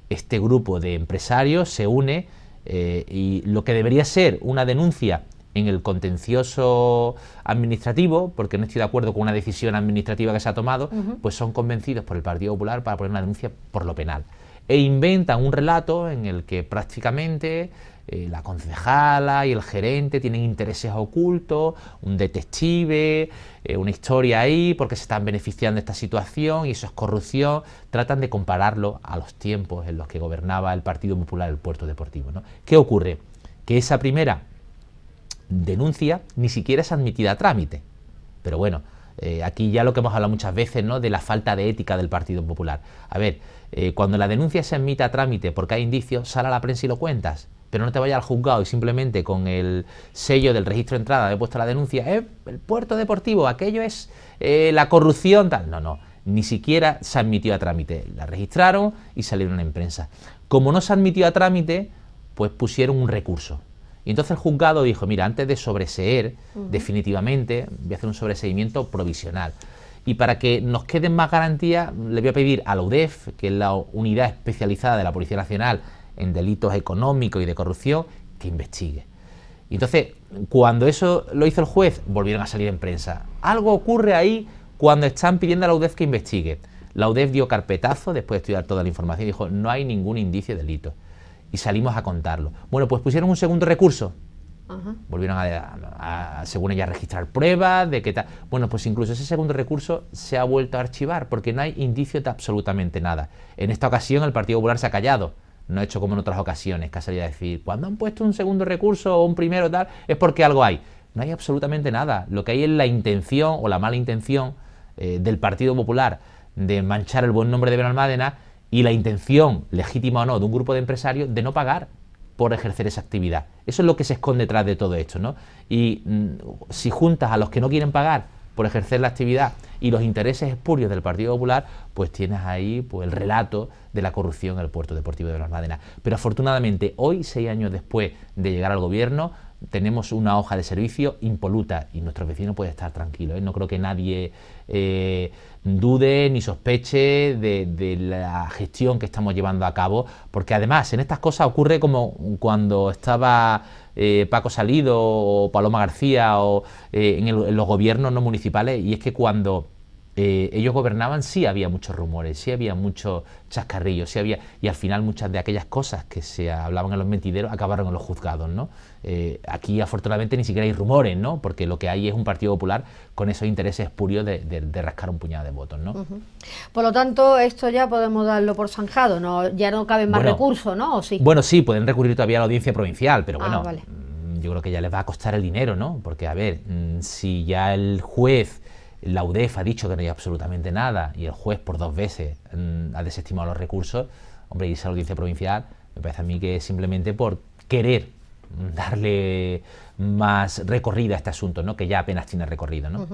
este grupo de empresarios se une y lo que debería ser una denuncia en el contencioso administrativo, porque no estoy de acuerdo con una decisión administrativa que se ha tomado, pues son convencidos por el Partido Popular para poner una denuncia por lo penal. E inventan un relato en el que prácticamente la concejala y el gerente tienen intereses ocultos, un detective, una historia ahí porque se están beneficiando de esta situación y eso es corrupción. Tratan de compararlo a los tiempos en los que gobernaba el Partido Popular el puerto deportivo, ¿no? ¿Qué ocurre? Que esa primera denuncia ni siquiera es admitida a trámite. Pero bueno, aquí ya lo que hemos hablado muchas veces, ¿no?, de la falta de ética del Partido Popular. A ver, cuando la denuncia se admite a trámite porque hay indicios, sale a la prensa y lo cuentas, pero no te vayas al juzgado y simplemente con el sello del registro de entrada he puesto la denuncia, el puerto deportivo, aquello es la corrupción, tal. No, ni siquiera se admitió a trámite. La registraron y salieron en prensa. Como no se admitió a trámite, pues pusieron un recurso. Y entonces el juzgado dijo, mira, antes de sobreseer definitivamente, voy a hacer un sobreseimiento provisional. Y para que nos queden más garantías, le voy a pedir a la UDEF, que es la unidad especializada de la Policía Nacional en delitos económicos y de corrupción, que investigue. Y entonces, cuando eso lo hizo el juez, volvieron a salir en prensa. Algo ocurre ahí cuando están pidiendo a la UDEF que investigue. La UDEF dio carpetazo, después de estudiar toda la información, y dijo, no hay ningún indicio de delito. Y salimos a contarlo. Bueno, pues pusieron un segundo recurso. Volvieron según ella, registrar pruebas de qué tal. Bueno, pues incluso ese segundo recurso se ha vuelto a archivar porque no hay indicios de absolutamente nada. En esta ocasión el Partido Popular se ha callado. No ha hecho como en otras ocasiones, que ha salido a decir, cuando han puesto un segundo recurso o un primero tal, es porque algo hay. No hay absolutamente nada. Lo que hay es la intención o la mala intención del Partido Popular de manchar el buen nombre de Benalmádena y la intención, legítima o no, de un grupo de empresarios de no pagar por ejercer esa actividad. Eso es lo que se esconde detrás de todo esto, ¿no? Y si juntas a los que no quieren pagar por ejercer la actividad y los intereses espurios del Partido Popular, pues tienes ahí pues el relato de la corrupción en el puerto deportivo de Benalmádena. Pero afortunadamente hoy, 6 años después de llegar al gobierno, tenemos una hoja de servicio impoluta y nuestros vecinos pueden estar tranquilos, ¿eh? No creo que nadie dude ni sospeche de la gestión que estamos llevando a cabo, porque además en estas cosas ocurre como cuando estaba Paco Salido o Paloma García o en los gobiernos no municipales, y es que cuando ellos gobernaban sí había muchos rumores, sí había muchos chascarrillos, sí había, y al final muchas de aquellas cosas que se hablaban en los mentideros acabaron en los juzgados, ¿no? Aquí afortunadamente ni siquiera hay rumores, ¿no? Porque lo que hay es un Partido Popular con esos intereses espurios de rascar un puñado de votos, ¿no? Por lo tanto, esto ya podemos darlo por zanjado, ¿no? Ya no caben más recursos, ¿no? ¿O sí? Bueno, sí, pueden recurrir todavía a la audiencia provincial, pero bueno, vale. Yo creo que ya les va a costar el dinero, ¿no? Porque, a ver, si ya el juez, la UDEF ha dicho que no hay absolutamente nada y el juez por 2 veces ha desestimado los recursos, hombre, irse a la audiencia provincial me parece a mí que es simplemente por querer darle más recorrido a este asunto, ¿no? Que ya apenas tiene recorrido, ¿no?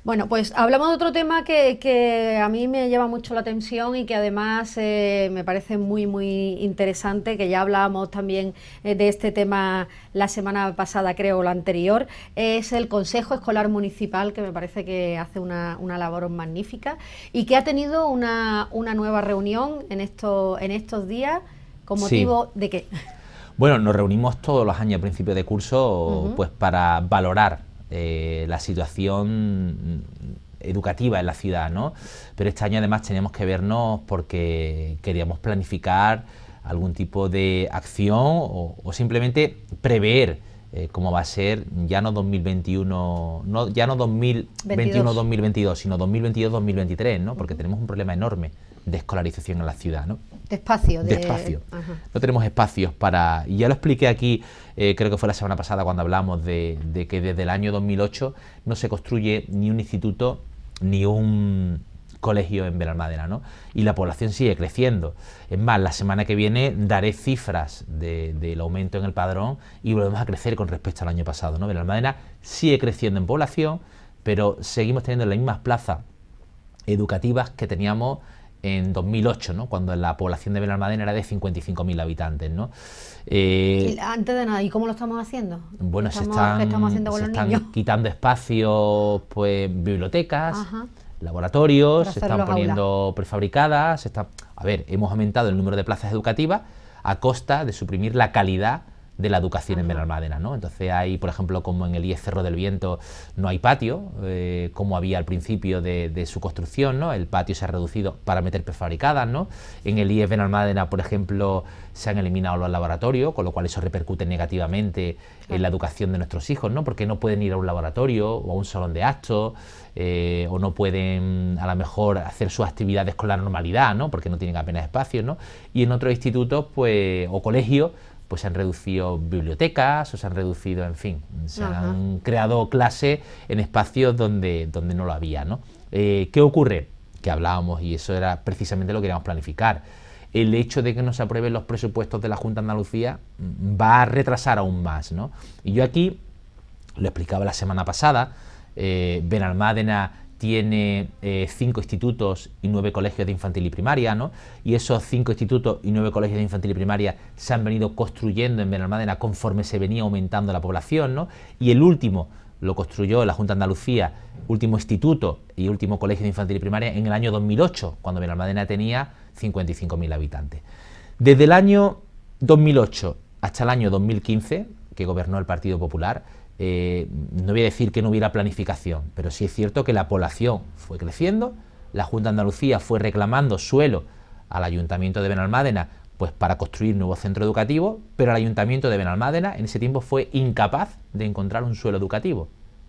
Bueno, pues hablamos de otro tema que a mí me llama mucho la atención y que además me parece muy, muy interesante, que ya hablábamos también de este tema la semana pasada, creo, o la anterior, es el Consejo Escolar Municipal, que me parece que hace una labor magnífica y que ha tenido una nueva reunión en estos días, ¿con motivo de qué? Bueno, nos reunimos todos los años a principio de curso pues para valorar la situación educativa en la ciudad, ¿no? Pero este año además teníamos que vernos porque queríamos planificar algún tipo de acción o simplemente prever cómo va a ser ya no 2021, ya no 2021-2022, sino 2022-2023, ¿no? Porque tenemos un problema enorme de escolarización en la ciudad, ¿no? De espacio. No tenemos espacios para... Y ya lo expliqué aquí, creo que fue la semana pasada cuando hablamos de que desde el año 2008 no se construye ni un instituto ni un colegio en Benalmádena, ¿no? Y la población sigue creciendo. Es más, la semana que viene daré cifras del aumento en el padrón y volvemos a crecer con respecto al año pasado, ¿no? Benalmádena sigue creciendo en población, pero seguimos teniendo las mismas plazas educativas que teníamos en 2008, ¿no? Cuando la población de Benalmádena era de 55.000 habitantes, ¿no? Antes de nada, ¿y cómo lo estamos haciendo? Bueno, ¿Qué estamos haciendo con los niños? Quitando espacios, pues bibliotecas, laboratorios, se están poniendo prefabricadas, a ver, hemos aumentado el número de plazas educativas a costa de suprimir la calidad de la educación en Benalmádena, ¿no? Entonces hay, por ejemplo, como en el IES Cerro del Viento no hay patio, como había al principio de su construcción, ¿no? El patio se ha reducido para meter prefabricadas, ¿no? En el IES Benalmádena, por ejemplo, se han eliminado los laboratorios, con lo cual eso repercute negativamente en la educación de nuestros hijos, ¿no? Porque no pueden ir a un laboratorio o a un salón de actos, o no pueden a lo mejor hacer sus actividades con la normalidad, ¿no? Porque no tienen apenas espacio, ¿no? Y en otros institutos, pues, o colegios, pues se han reducido bibliotecas o se han reducido, en fin, se han creado clases en espacios donde no lo había, ¿no? ¿Qué ocurre? Que hablábamos, y eso era precisamente lo que queríamos planificar. El hecho de que no se aprueben los presupuestos de la Junta de Andalucía va a retrasar aún más, ¿no? Y yo aquí, lo explicaba la semana pasada, Benalmádena tiene 5 institutos y 9 colegios de infantil y primaria, ¿no? Y esos 5 institutos y 9 colegios de infantil y primaria se han venido construyendo en Benalmádena conforme se venía aumentando la población, ¿no? Y el último lo construyó la Junta de Andalucía, último instituto y último colegio de infantil y primaria en el año 2008, cuando Benalmádena tenía 55.000 habitantes. Desde el año 2008 hasta el año 2015, que gobernó el Partido Popular, no voy a decir que no hubiera planificación, pero sí es cierto que la población fue creciendo, la Junta de Andalucía fue reclamando suelo al Ayuntamiento de Benalmádena pues para construir nuevos centros educativos, pero el Ayuntamiento de Benalmádena en ese tiempo fue incapaz de encontrar un suelo educativo.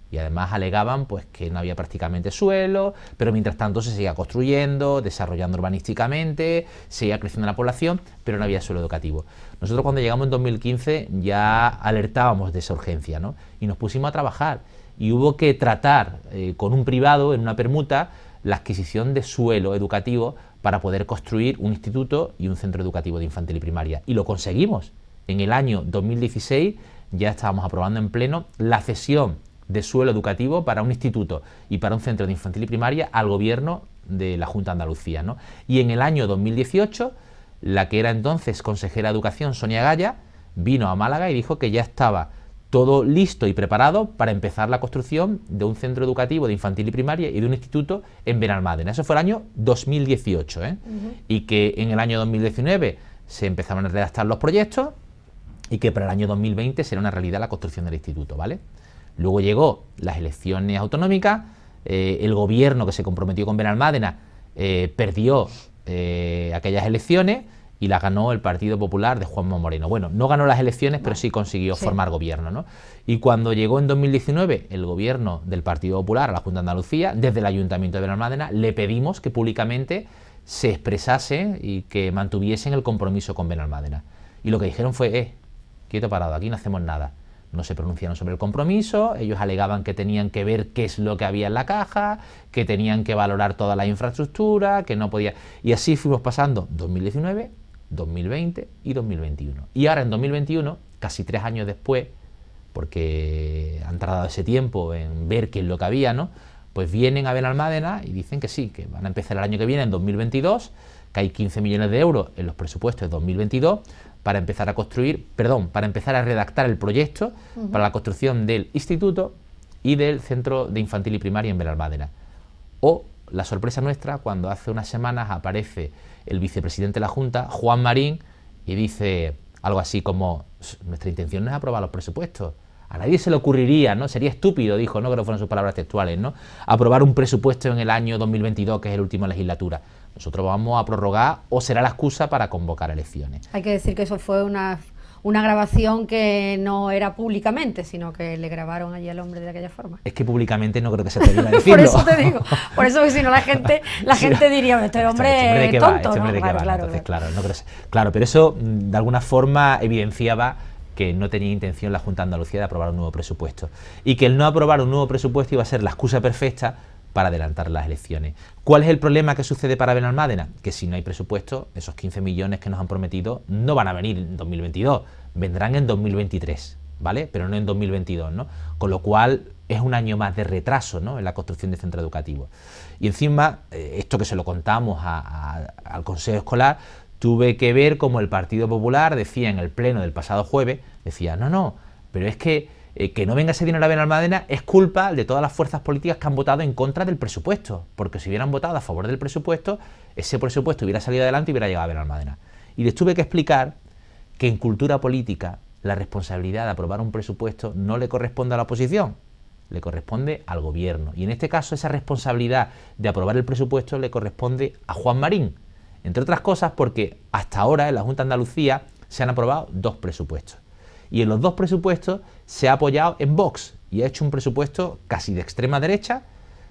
Y además alegaban pues que no había prácticamente suelo, pero mientras tanto se seguía construyendo, desarrollando urbanísticamente, seguía creciendo la población, pero no había suelo educativo. Nosotros cuando llegamos en 2015 ya alertábamos de esa urgencia, ¿no? Y nos pusimos a trabajar y hubo que tratar con un privado en una permuta la adquisición de suelo educativo para poder construir un instituto y un centro educativo de infantil y primaria. Y lo conseguimos. En el año 2016 ya estábamos aprobando en pleno la cesión de suelo educativo para un instituto y para un centro de infantil y primaria al gobierno de la Junta de Andalucía, ¿no? Y en el año 2018, la que era entonces consejera de Educación, Sonia Gaya, vino a Málaga y dijo que ya estaba todo listo y preparado para empezar la construcción de un centro educativo de infantil y primaria y de un instituto en Benalmádena. Eso fue el año 2018, y que en el año 2019 se empezaron a redactar los proyectos y que para el año 2020 será una realidad la construcción del instituto, ¿vale? Luego llegó las elecciones autonómicas, el gobierno que se comprometió con Benalmádena perdió aquellas elecciones y las ganó el Partido Popular de Juanma Moreno. Bueno, no ganó las elecciones, pero sí consiguió formar gobierno, ¿no? Y cuando llegó en 2019 el gobierno del Partido Popular a la Junta de Andalucía, desde el Ayuntamiento de Benalmádena le pedimos que públicamente se expresase y que mantuviesen el compromiso con Benalmádena. Y lo que dijeron fue, quieto parado, aquí no hacemos nada. No se pronunciaron sobre el compromiso, ellos alegaban que tenían que ver qué es lo que había en la caja, que tenían que valorar toda la infraestructura, que no podía... Y así fuimos pasando 2019, 2020 y 2021. Y ahora en 2021, casi 3 años después, porque han tardado ese tiempo en ver qué es lo que había, ¿no? Pues vienen a Benalmádena y dicen que sí, que van a empezar el año que viene, en 2022, que hay 15 millones de euros en los presupuestos de 2022, para empezar a construir, para empezar a redactar el proyecto para la construcción del instituto y del centro de infantil y primaria en Benalmádena. O la sorpresa nuestra cuando hace unas semanas aparece el vicepresidente de la Junta, Juan Marín, y dice, algo así como, nuestra intención no es aprobar los presupuestos. A nadie se le ocurriría, ¿no? Sería estúpido, dijo, no creo que fueron sus palabras textuales, ¿no? Aprobar un presupuesto en el año 2022, que es el último legislatura. Nosotros vamos a prorrogar o será la excusa para convocar elecciones. Hay que decir que eso fue una grabación que no era públicamente, sino que le grabaron allí al hombre de aquella forma. Es que públicamente no creo que se atreviera a decirlo. Por eso te digo, por eso que si no la gente diría, este hombre de qué tonto, va, ¿no? De qué va. Entonces, claro, pero eso de alguna forma evidenciaba que no tenía intención la Junta de Andalucía de aprobar un nuevo presupuesto y que el no aprobar un nuevo presupuesto iba a ser la excusa perfecta para adelantar las elecciones. ¿Cuál es el problema que sucede para Benalmádena? Que si no hay presupuesto, esos 15 millones que nos han prometido no van a venir en 2022, vendrán en 2023, ¿vale? Pero no en 2022, ¿no? Con lo cual es un año más de retraso, ¿no?, en la construcción de centros educativos. Y encima, esto que se lo contamos al Consejo Escolar, tuve que ver como el Partido Popular decía en el pleno del pasado jueves, decía, no, pero es que no venga ese dinero a Benalmádena es culpa de todas las fuerzas políticas que han votado en contra del presupuesto, porque si hubieran votado a favor del presupuesto, ese presupuesto hubiera salido adelante y hubiera llegado a Benalmádena. Y les tuve que explicar que en cultura política la responsabilidad de aprobar un presupuesto no le corresponde a la oposición, le corresponde al gobierno. Y en este caso esa responsabilidad de aprobar el presupuesto le corresponde a Juan Marín, entre otras cosas porque hasta ahora en la Junta de Andalucía se han aprobado 2 presupuestos. Y en los 2 presupuestos se ha apoyado en Vox y ha hecho un presupuesto casi de extrema derecha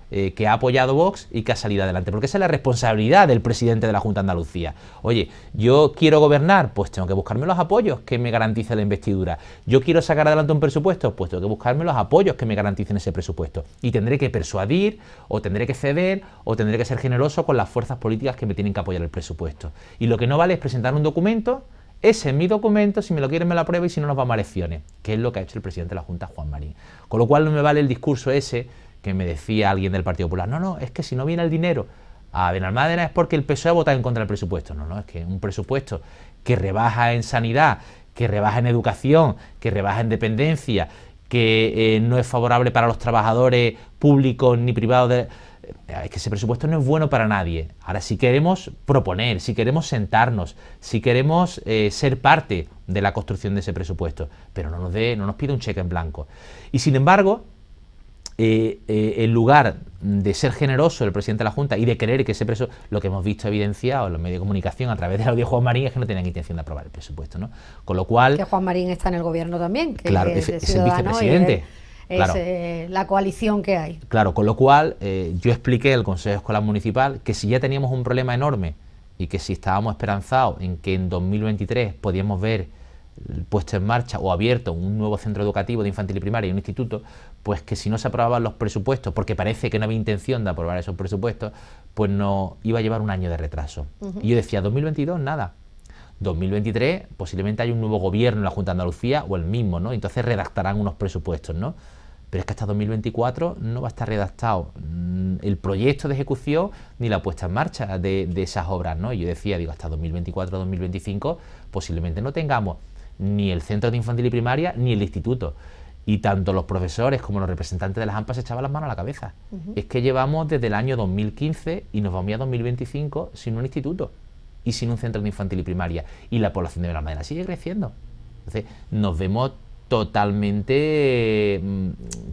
que ha apoyado Vox y que ha salido adelante, porque esa es la responsabilidad del presidente de la Junta de Andalucía. Oye, yo quiero gobernar, pues tengo que buscarme los apoyos que me garanticen la investidura. Yo quiero sacar adelante un presupuesto, pues tengo que buscarme los apoyos que me garanticen ese presupuesto. Y tendré que persuadir, o tendré que ceder, o tendré que ser generoso con las fuerzas políticas que me tienen que apoyar el presupuesto. Y lo que no vale es presentar un documento, ese es mi documento, si me lo quieren me lo apruebo y si no nos vamos a elecciones, que es lo que ha hecho el presidente de la Junta, Juan Marín. Con lo cual no me vale el discurso ese que me decía alguien del Partido Popular, no, es que si no viene el dinero a Benalmádena es porque el PSOE ha votado en contra del presupuesto. No, es que un presupuesto que rebaja en sanidad, que rebaja en educación, que rebaja en dependencia, que no es favorable para los trabajadores públicos ni privados, es que ese presupuesto no es bueno para nadie. Ahora, si queremos proponer, si queremos sentarnos, si queremos ser parte de la construcción de ese presupuesto, pero no nos pide un cheque en blanco. Y sin embargo, en lugar de ser generoso el presidente de la Junta y de querer que ese presupuesto, lo que hemos visto evidenciado en los medios de comunicación a través del audio de Juan Marín es que no tenían intención de aprobar el presupuesto, ¿no? Con lo cual... Que Juan Marín está en el gobierno también, que claro, es el vicepresidente. Claro. La coalición que hay. Claro, con lo cual yo expliqué al Consejo Escolar Municipal que si ya teníamos un problema enorme y que si estábamos esperanzados en que en 2023 podíamos ver puesto en marcha o abierto un nuevo centro educativo de infantil y primaria y un instituto, pues que si no se aprobaban los presupuestos, porque parece que no había intención de aprobar esos presupuestos, pues no iba a llevar un año de retraso. Y yo decía, 2022 nada, 2023 posiblemente hay un nuevo gobierno en la Junta de Andalucía o el mismo, ¿no? Entonces redactarán unos presupuestos, ¿no? Pero es que hasta 2024 no va a estar redactado el proyecto de ejecución ni la puesta en marcha de esas obras, ¿no? Y yo decía, hasta 2024-2025 posiblemente no tengamos ni el centro de infantil y primaria ni el instituto. Y tanto los profesores como los representantes de las AMPA se echaban las manos a la cabeza. Es que llevamos desde el año 2015 y nos vamos a 2025 sin un instituto y sin un centro de infantil y primaria. Y la población de Benalmádena sigue creciendo. Entonces nos vemos totalmente,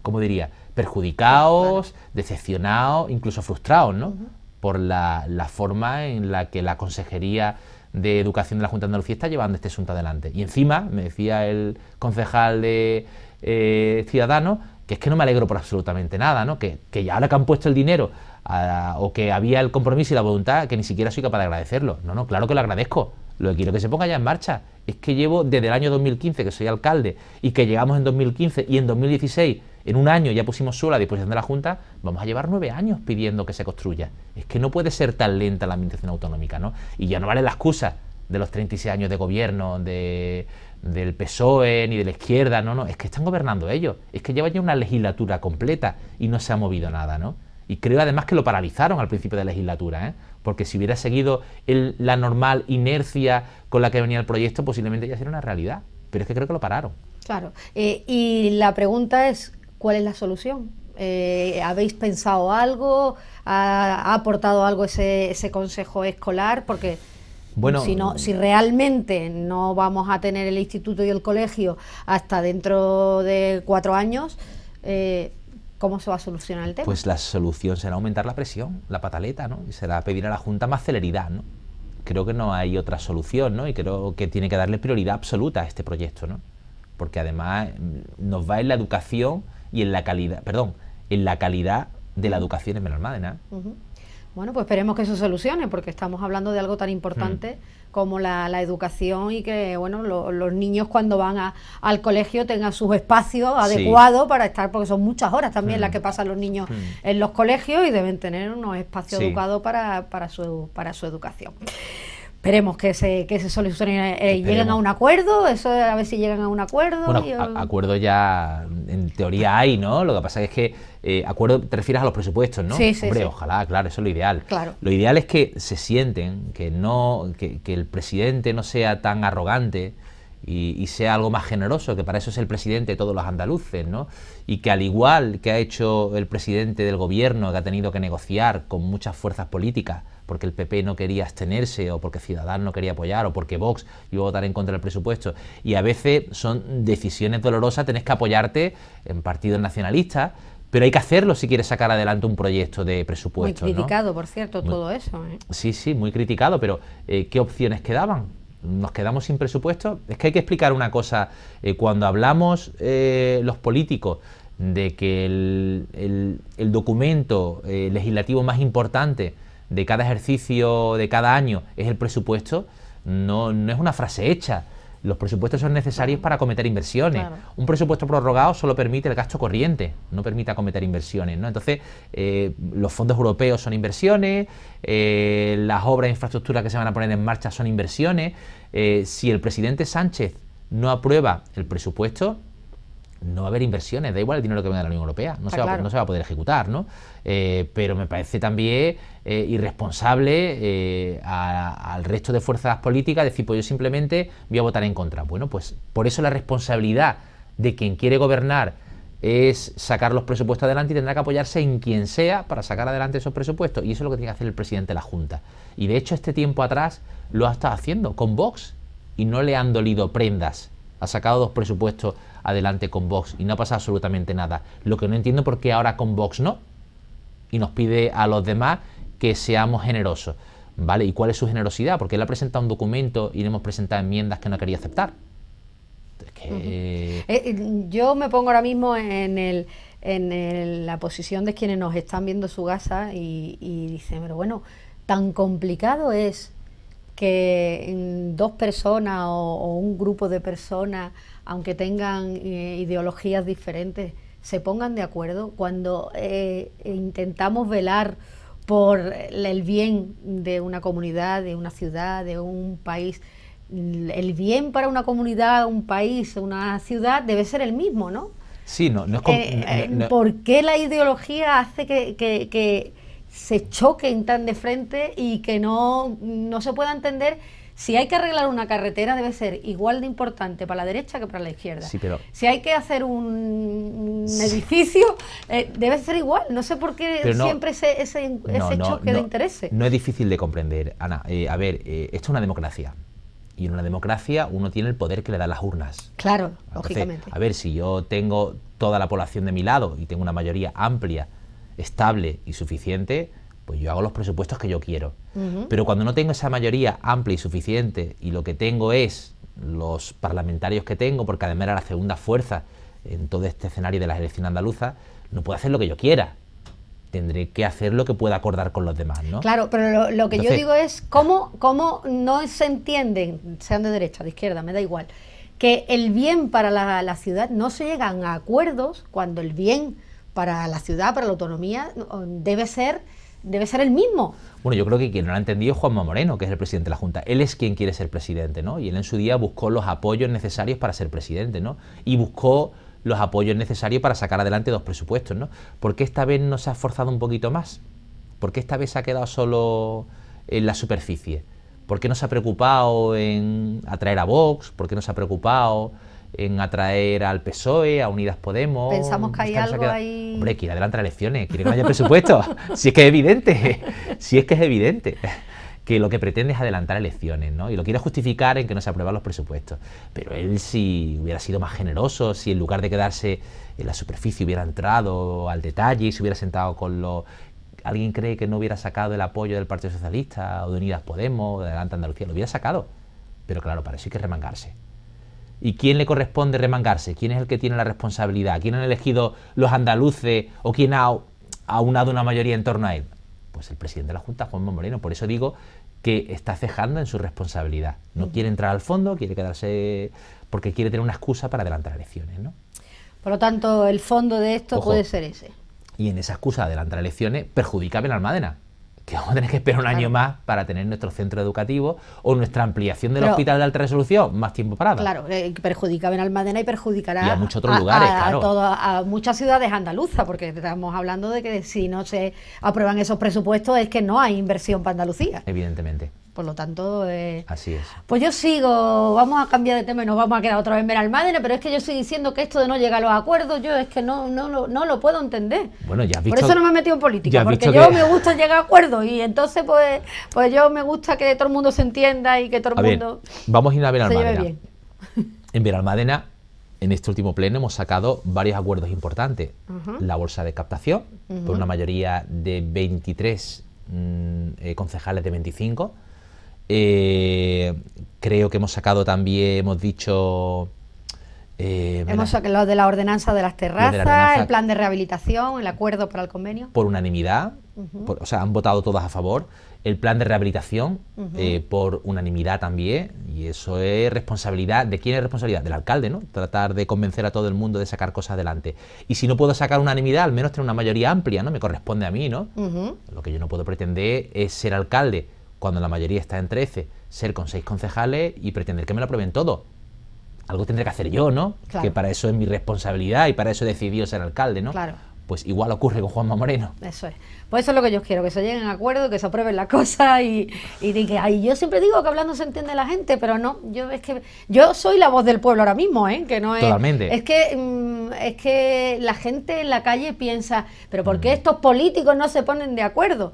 ¿cómo diría?, perjudicados, decepcionados, incluso frustrados, ¿no? Por la forma en la que la Consejería de Educación de la Junta de Andalucía está llevando este asunto adelante. Y encima, me decía el concejal de Ciudadanos, que es que no me alegro por absolutamente nada, ¿no? Que ya ahora que han puesto el dinero o que había el compromiso y la voluntad, que ni siquiera soy capaz de agradecerlo. No, claro que lo agradezco. Lo que quiero es que se ponga ya en marcha. Es que llevo desde el año 2015 que soy alcalde y que llegamos en 2015 y en 2016, en un año ya pusimos sola a disposición de la Junta, vamos a llevar 9 años pidiendo que se construya. Es que no puede ser tan lenta la administración autonómica, ¿no? Y ya no vale la excusa de los 36 años de gobierno del PSOE ni de la izquierda, no, es que están gobernando ellos. Es que lleva ya una legislatura completa y no se ha movido nada, ¿no? Y creo además que lo paralizaron al principio de la legislatura, porque si hubiera seguido la normal inercia con la que venía el proyecto, posiblemente ya sería una realidad. Pero es que creo que lo pararon. Claro. Y la pregunta es, ¿cuál es la solución? ¿Habéis pensado algo? ¿Ha aportado algo ese consejo escolar? Porque Bueno, si realmente no vamos a tener el instituto y el colegio hasta dentro de 4 años, ¿cómo se va a solucionar el tema? Pues la solución será aumentar la presión, la pataleta, ¿no? Y será pedir a la Junta más celeridad, ¿no? Creo que no hay otra solución, ¿no? Y creo que tiene que darle prioridad absoluta a este proyecto, ¿no? Porque además nos va en la educación y en la calidad, en la calidad de la educación en Benalmádena. Bueno, pues esperemos que eso se solucione, porque estamos hablando de algo tan importante como la educación, y que, bueno, los niños cuando van al colegio tengan sus espacios adecuados para estar, porque son muchas horas también las que pasan los niños en los colegios, y deben tener unos espacios adecuados para su educación. Esperemos que se solucione, lleguen a un acuerdo, eso a ver si llegan a un acuerdo. Bueno, acuerdo ya en teoría hay, ¿no? Lo que pasa es que acuerdo te refieres a los presupuestos, ¿no? Sí, Hombre, sí. Ojalá, claro, eso es lo ideal. Claro. Lo ideal es que se sienten, que el presidente no sea tan arrogante y sea algo más generoso, que para eso es el presidente de todos los andaluces, ¿no? Y que al igual que ha hecho el presidente del gobierno, que ha tenido que negociar con muchas fuerzas políticas, porque el PP no quería abstenerse, o porque Ciudadanos no quería apoyar, o porque Vox iba a votar en contra del presupuesto, y a veces son decisiones dolorosas, tenés que apoyarte en partidos nacionalistas, pero hay que hacerlo si quieres sacar adelante un proyecto de presupuesto. Muy criticado, ¿no? Por cierto, todo eso. Sí, muy criticado, pero ¿qué opciones quedaban? ¿Nos quedamos sin presupuesto? Es que hay que explicar una cosa. Cuando hablamos los políticos de que el documento legislativo más importante de cada ejercicio, de cada año, es el presupuesto, no es una frase hecha. Los presupuestos son necesarios para acometer inversiones. Claro. Un presupuesto prorrogado solo permite el gasto corriente, no permite acometer inversiones, ¿no? Entonces, los fondos europeos son inversiones, las obras de infraestructura que se van a poner en marcha son inversiones. Si el presidente Sánchez no aprueba el presupuesto, no va a haber inversiones, da igual el dinero que venga de la Unión Europea, no se va a poder ejecutar, ¿no? Pero me parece también irresponsable al resto de fuerzas políticas decir, pues yo simplemente voy a votar en contra. Bueno, pues por eso la responsabilidad de quien quiere gobernar es sacar los presupuestos adelante, y tendrá que apoyarse en quien sea para sacar adelante esos presupuestos, y eso es lo que tiene que hacer el presidente de la Junta. Y de hecho este tiempo atrás lo ha estado haciendo con Vox, y no le han dolido prendas. Ha sacado 2 presupuestos adelante con Vox y no ha pasado absolutamente nada. Lo que no entiendo por qué ahora con Vox no, y nos pide a los demás que seamos generosos, ¿vale? ¿Y cuál es su generosidad? Porque él ha presentado un documento y le hemos presentado enmiendas que no quería aceptar. Es que... Yo me pongo ahora mismo en la posición de quienes nos están viendo su casa y dicen, pero bueno, tan complicado es que 2 personas o un grupo de personas, aunque tengan ideologías diferentes, se pongan de acuerdo cuando intentamos velar por el bien de una comunidad, de una ciudad, de un país. El bien para una comunidad, un país, una ciudad debe ser el mismo, ¿no? Sí, no es ¿Por qué la ideología hace que se choquen tan de frente y que no se pueda entender? Si hay que arreglar una carretera, debe ser igual de importante para la derecha que para la izquierda. Sí, pero... Si hay que hacer un edificio, debe ser igual. No sé por qué siempre ese choque de intereses. No es difícil de comprender, Ana. Esto es una democracia. Y en una democracia uno tiene el poder que le dan las urnas. Claro, Entonces, lógicamente. A ver, si yo tengo toda la población de mi lado y tengo una mayoría amplia, estable y suficiente, pues yo hago los presupuestos que yo quiero. Pero cuando no tengo esa mayoría amplia y suficiente, y lo que tengo es los parlamentarios que tengo, porque además era la segunda fuerza en todo este escenario de las elecciones andaluzas, no puedo hacer lo que yo quiera. Tendré que hacer lo que pueda acordar con los demás, ¿no? Claro, pero lo que yo digo es cómo no se entienden, sean de derecha, de izquierda, me da igual, que el bien para la ciudad no se llegan a acuerdos cuando el bien para la ciudad, para la autonomía, debe ser el mismo. Bueno, yo creo que quien no lo ha entendido es Juanma Moreno, que es el presidente de la Junta. Él es quien quiere ser presidente, ¿no? Y él en su día buscó los apoyos necesarios para ser presidente, ¿no? Y buscó los apoyos necesarios para sacar adelante 2 presupuestos, ¿no? ¿Por qué esta vez no se ha esforzado un poquito más? ¿Por qué esta vez se ha quedado solo en la superficie? ¿Por qué no se ha preocupado en atraer a Vox? ¿Por qué no se ha preocupado en atraer al PSOE, a Unidas Podemos? Pensamos que hay algo ahí... Hombre, quiere adelantar elecciones, quiere que no haya presupuesto. Si es que es evidente, si es que es evidente. que lo que pretende es adelantar elecciones, ¿no? Y lo quiere justificar en que no se aprueban los presupuestos. Pero él, si hubiera sido más generoso, si en lugar de quedarse en la superficie hubiera entrado al detalle y se hubiera sentado con los... ¿Alguien cree que no hubiera sacado el apoyo del Partido Socialista o de Unidas Podemos, de Adelante Andalucía? Lo hubiera sacado. Pero claro, para eso hay que remangarse. ¿Y quién le corresponde remangarse? ¿Quién es el que tiene la responsabilidad? ¿Quién han elegido los andaluces o quién ha aunado una mayoría en torno a él? Pues el presidente de la Junta, Juanma Moreno. Por eso digo que está cejando en su responsabilidad. No quiere entrar al fondo, quiere quedarse porque quiere tener una excusa para adelantar elecciones, ¿no? Por lo tanto, el fondo de esto puede ser ese. Y en esa excusa de adelantar elecciones perjudica a Benalmádena, que vamos a tener que esperar un año más para tener nuestro centro educativo o nuestra ampliación del hospital de alta resolución, más tiempo parada. Claro, perjudica a Benalmádena y perjudicará y a muchos otros lugares, claro. A muchas ciudades andaluzas, porque estamos hablando de que si no se aprueban esos presupuestos es que no hay inversión para Andalucía. Evidentemente. Por lo tanto, así es. Pues yo sigo, vamos a cambiar de tema y nos vamos a quedar otra vez en Benalmádena, pero es que yo estoy diciendo que esto de no llegar a los acuerdos, yo es que no lo puedo entender. Bueno, ya has visto, por eso no me he metido en política, porque yo me gusta llegar a acuerdos y entonces pues yo me gusta que todo el mundo se entienda y que todo el mundo vamos a ir a Benalmádena. Se lleve bien. En Benalmádena, en este último pleno, hemos sacado varios acuerdos importantes. La bolsa de captación, por una mayoría de 23 concejales de 25. Creo que hemos sacado también, hemos dicho... hemos sacado lo de la ordenanza de las terrazas, el plan de rehabilitación, el acuerdo para el convenio. Por unanimidad, o sea, han votado todas a favor. El plan de rehabilitación, por unanimidad también, y eso es responsabilidad. ¿De quién es responsabilidad? Del alcalde, ¿no? Tratar de convencer a todo el mundo de sacar cosas adelante. Y si no puedo sacar unanimidad, al menos tener una mayoría amplia, ¿no? Me corresponde a mí, ¿no? Lo que yo no puedo pretender es ser alcalde cuando la mayoría está en 13, ser con 6 concejales y pretender que me lo aprueben todo. Algo tendré que hacer yo, ¿no? Claro. Que para eso es mi responsabilidad y para eso he decidido ser alcalde, ¿no? Claro. Pues igual ocurre con Juanma Moreno. Eso es. Pues eso es lo que yo quiero, que se lleguen a acuerdo, que se aprueben las cosas y que yo siempre digo que hablando se entiende la gente, pero no, yo soy la voz del pueblo ahora mismo, que no es... Totalmente. Es que la gente en la calle piensa, pero ¿por qué estos políticos no se ponen de acuerdo?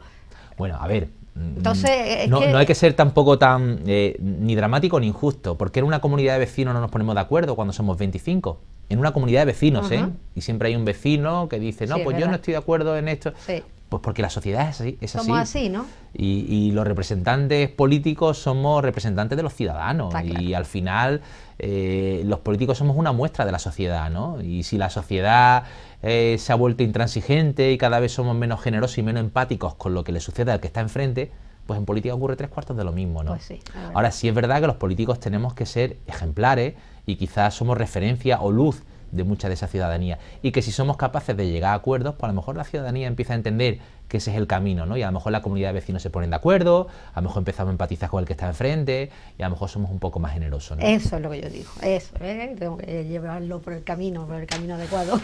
Bueno, a ver... Entonces, no hay que ser tampoco tan ni dramático ni injusto, porque en una comunidad de vecinos no nos ponemos de acuerdo cuando somos 25. En una comunidad de vecinos, y siempre hay un vecino que dice, no, pues yo no estoy de acuerdo en esto. Sí. Pues porque la sociedad es así. Somos así, ¿no? Y los representantes políticos somos representantes de los ciudadanos. Y al final los políticos somos una muestra de la sociedad, ¿no? Y si la sociedad se ha vuelto intransigente y cada vez somos menos generosos y menos empáticos con lo que le sucede al que está enfrente, pues en política ocurre 3/4 de lo mismo, ¿no? Pues sí, ahora sí es verdad que los políticos tenemos que ser ejemplares y quizás somos referencia o luz de mucha de esa ciudadanía, y que si somos capaces de llegar a acuerdos, pues a lo mejor la ciudadanía empieza a entender que ese es el camino, ¿no? Y a lo mejor la comunidad de vecinos se ponen de acuerdo, a lo mejor empezamos a empatizar con el que está enfrente y a lo mejor somos un poco más generosos, ¿no? Eso es lo que yo digo, eso, tengo que llevarlo por el camino adecuado.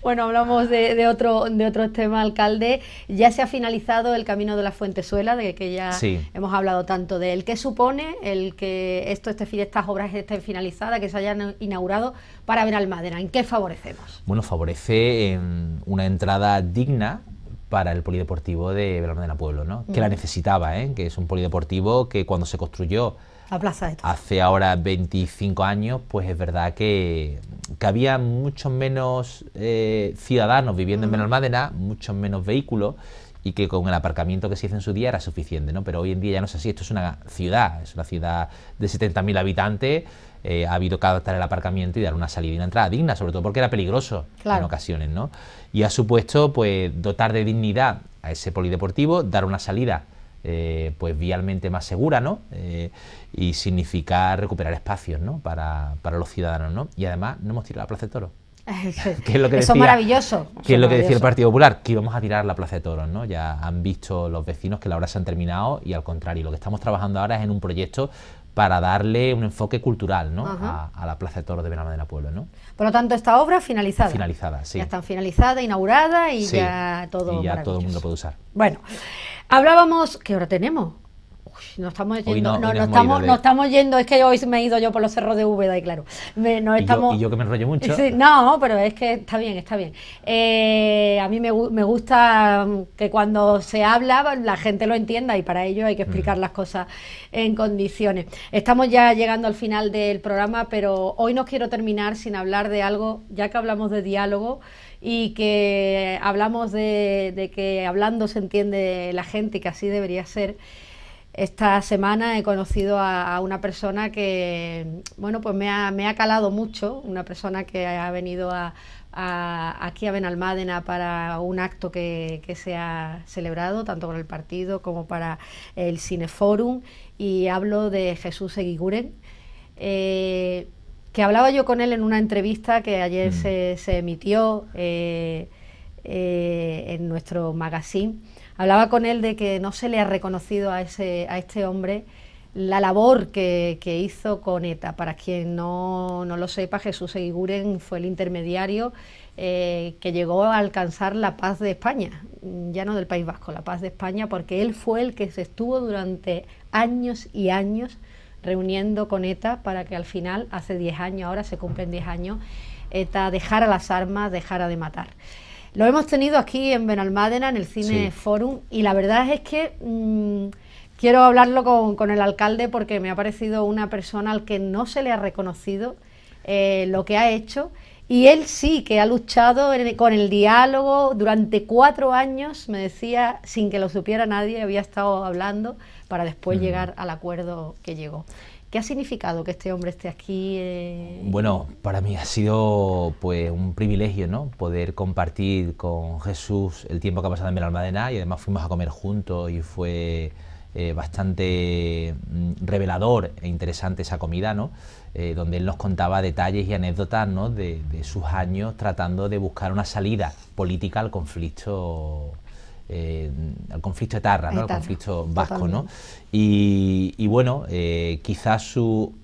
Bueno, hablamos de otro tema, alcalde. Ya se ha finalizado el camino de la Fuentezuela, de que ya hemos hablado tanto de él. ¿Qué supone el que estas obras estén finalizadas, que se hayan inaugurado para Benalmádena? ¿En qué favorecemos? Bueno, favorece en una entrada digna para el polideportivo de Benalmádena Pueblo, ¿no? Que la necesitaba, que es un polideportivo que cuando se construyó la Plaza de Toros hace ahora 25 años, pues es verdad que había muchos menos ciudadanos viviendo en Benalmádena, muchos menos vehículos, y que con el aparcamiento que se hizo en su día era suficiente, ¿no? Pero hoy en día ya no es así. Esto es una ciudad de 70.000 habitantes. Ha habido que adaptar el aparcamiento y dar una salida y una entrada digna, sobre todo porque era peligroso en ocasiones, ¿no? Y ha supuesto, pues, dotar de dignidad a ese polideportivo, dar una salida pues vialmente más segura, ¿no? Y significar recuperar espacios, ¿no? Para los ciudadanos, ¿no? Y además no hemos tirado la Plaza de Toros. Que es lo que decía, eso es maravilloso. Que es lo que decía el Partido Popular, que íbamos a tirar la Plaza de Toros, ¿no? Ya han visto los vecinos que las obras se han terminado y al contrario, lo que estamos trabajando ahora es en un proyecto para darle un enfoque cultural, ¿no? A la Plaza de Toros de Benalmádena Pueblo, ¿no? Por lo tanto, esta obra finalizada. Finalizada, sí. Ya están finalizadas, inauguradas y ya todo y ya todo el mundo puede usar. Bueno, hablábamos... ¿Qué hora tenemos? Nos estamos yendo, no estamos yendo, es que hoy me he ido yo por los cerros de Úbeda y claro, y yo que me enrollo mucho. Sí, no, pero es que está bien. A mí me gusta que cuando se habla la gente lo entienda y para ello hay que explicar las cosas en condiciones. Estamos ya llegando al final del programa, pero hoy no quiero terminar sin hablar de algo, ya que hablamos de diálogo y que hablamos de que hablando se entiende la gente y que así debería ser. Esta semana he conocido a una persona que, bueno, pues me ha calado mucho, una persona que ha venido aquí a Benalmádena para un acto que se ha celebrado, tanto por el partido como para el Cineforum, y hablo de Jesús Eguiguren, que hablaba yo con él en una entrevista que ayer se emitió en nuestro magazine. Hablaba con él de que no se le ha reconocido a este hombre la labor que hizo con ETA. Para quien no lo sepa, Jesús Eguiguren fue el intermediario que llegó a alcanzar la paz de España, ya no del País Vasco, la paz de España, porque él fue el que se estuvo durante años y años reuniendo con ETA para que al final, hace 10 años, ahora se cumplen 10 años, ETA dejara las armas, dejara de matar. Lo hemos tenido aquí en Benalmádena, en el Cineforum, y la verdad es que quiero hablarlo con el alcalde porque me ha parecido una persona al que no se le ha reconocido lo que ha hecho, y él sí que ha luchado con el diálogo durante 4 años, me decía, sin que lo supiera nadie, había estado hablando para después llegar al acuerdo que llegó. ¿Qué ha significado que este hombre esté aquí? Bueno, para mí ha sido pues un privilegio, ¿no? Poder compartir con Jesús el tiempo que ha pasado en Benalmádena, y además fuimos a comer juntos y fue bastante revelador e interesante esa comida, ¿no? Donde él nos contaba detalles y anécdotas, ¿no? de sus años tratando de buscar una salida política al conflicto etarra, ¿no? Al conflicto vasco, ¿no? Y bueno, quizás su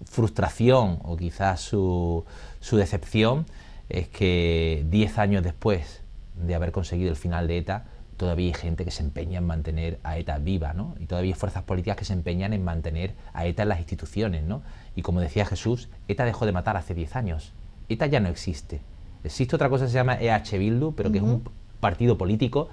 frustración o quizás su decepción es que 10 años después de haber conseguido el final de ETA, todavía hay gente que se empeña en mantener a ETA viva, ¿no? Y todavía hay fuerzas políticas que se empeñan en mantener a ETA en las instituciones, ¿no? Y como decía Jesús, ETA dejó de matar hace 10 años. ETA ya no existe. Existe otra cosa que se llama EH Bildu, pero que es un partido político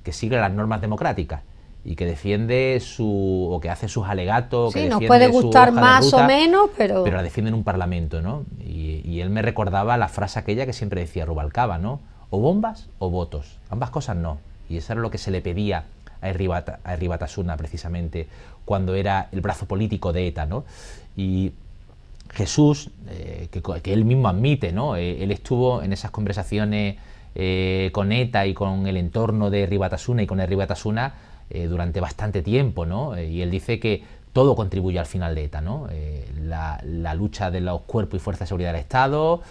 que sigue las normas democráticas y que defiende o que hace sus alegatos, sí, que nos puede gustar más ruta, o menos, pero la defiende en un parlamento, ¿no? Y él me recordaba la frase aquella que siempre decía Rubalcaba, ¿no? O bombas o votos, ambas cosas no. Y eso era lo que se le pedía a Herri Batasuna precisamente cuando era el brazo político de ETA, ¿no? Y Jesús, que él mismo admite, ¿no? Él estuvo en esas conversaciones con ETA y con el entorno de Herri Batasuna y con Herri Batasuna durante bastante tiempo, ¿no? Y él dice que todo contribuye al final de ETA, ¿no? La lucha de los cuerpos y fuerzas de seguridad del Estado,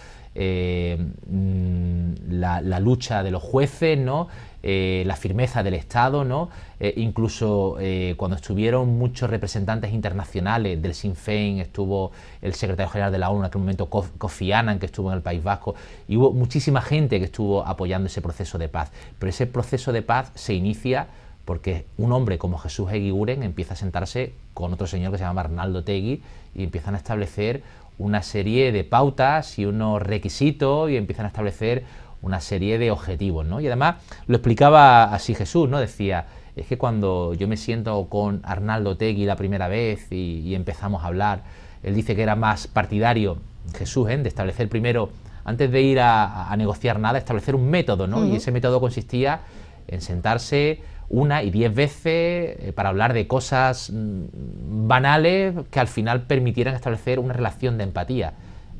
la lucha de los jueces, ¿no? La firmeza del Estado, ¿no? Incluso cuando estuvieron muchos representantes internacionales del Sinn Féin, estuvo el secretario general de la ONU en aquel momento, Kofi Annan, que estuvo en el País Vasco, y hubo muchísima gente que estuvo apoyando ese proceso de paz. Pero ese proceso de paz se inicia porque un hombre como Jesús Eguiguren empieza a sentarse con otro señor que se llama Arnaldo Otegi y empiezan a establecer una serie de pautas y unos requisitos y empiezan a establecer una serie de objetivos, ¿no? Y además lo explicaba así Jesús, ¿no? Decía, es que cuando yo me siento con Arnaldo Otegi la primera vez y empezamos a hablar, él dice que era más partidario, Jesús, de establecer primero, antes de ir a negociar nada, establecer un método, ¿no? Y ese método consistía en sentarse 1 y 10 veces para hablar de cosas banales que al final permitieran establecer una relación de empatía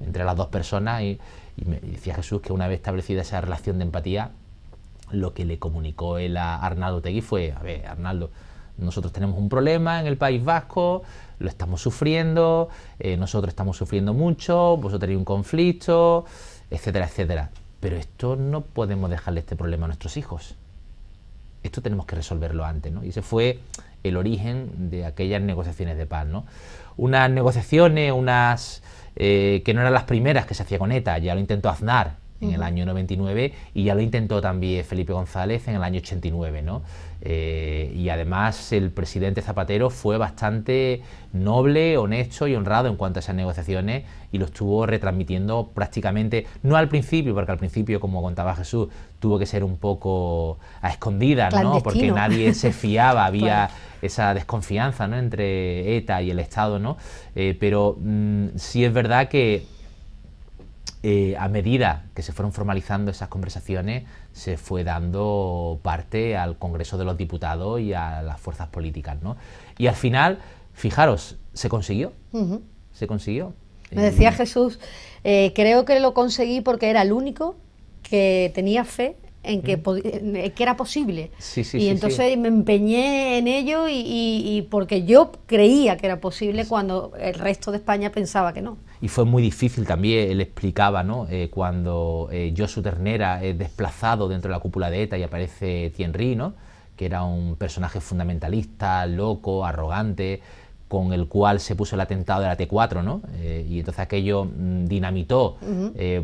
entre las dos personas. Y me decía Jesús que una vez establecida esa relación de empatía, lo que le comunicó él a Arnaldo Otegi fue, a ver, Arnaldo, nosotros tenemos un problema en el País Vasco, lo estamos sufriendo, nosotros estamos sufriendo mucho, vosotros tenéis un conflicto, etcétera, etcétera. Pero esto no podemos dejarle este problema a nuestros hijos. Esto tenemos que resolverlo antes, ¿no? Y ese fue el origen de aquellas negociaciones de paz, ¿no? Unas negociaciones, que no eran las primeras que se hacía con ETA, ya lo intentó Aznar en el año 99, y ya lo intentó también Felipe González en el año 89, ¿no? Y además el presidente Zapatero fue bastante noble, honesto y honrado en cuanto a esas negociaciones, y lo estuvo retransmitiendo prácticamente, no al principio, porque al principio, como contaba Jesús, tuvo que ser un poco a escondidas, ¿no? Porque nadie se fiaba, había esa desconfianza, ¿no?, entre ETA y el Estado, ¿no? Pero sí es verdad que a medida que se fueron formalizando esas conversaciones, se fue dando parte al Congreso de los Diputados y a las fuerzas políticas, ¿no? Y al final, fijaros, se consiguió. Se consiguió. Me decía Jesús, creo que lo conseguí porque era el único que tenía fe en que era posible. Y entonces me empeñé en ello y porque yo creía que era posible cuando el resto de España pensaba que no. Y fue muy difícil también, él explicaba, ¿no?, cuando Josu Ternera es desplazado dentro de la cúpula de ETA y aparece Thierry, ¿no?, que era un personaje fundamentalista, loco, arrogante, con el cual se puso el atentado de la T4, ¿no? Y entonces aquello dinamitó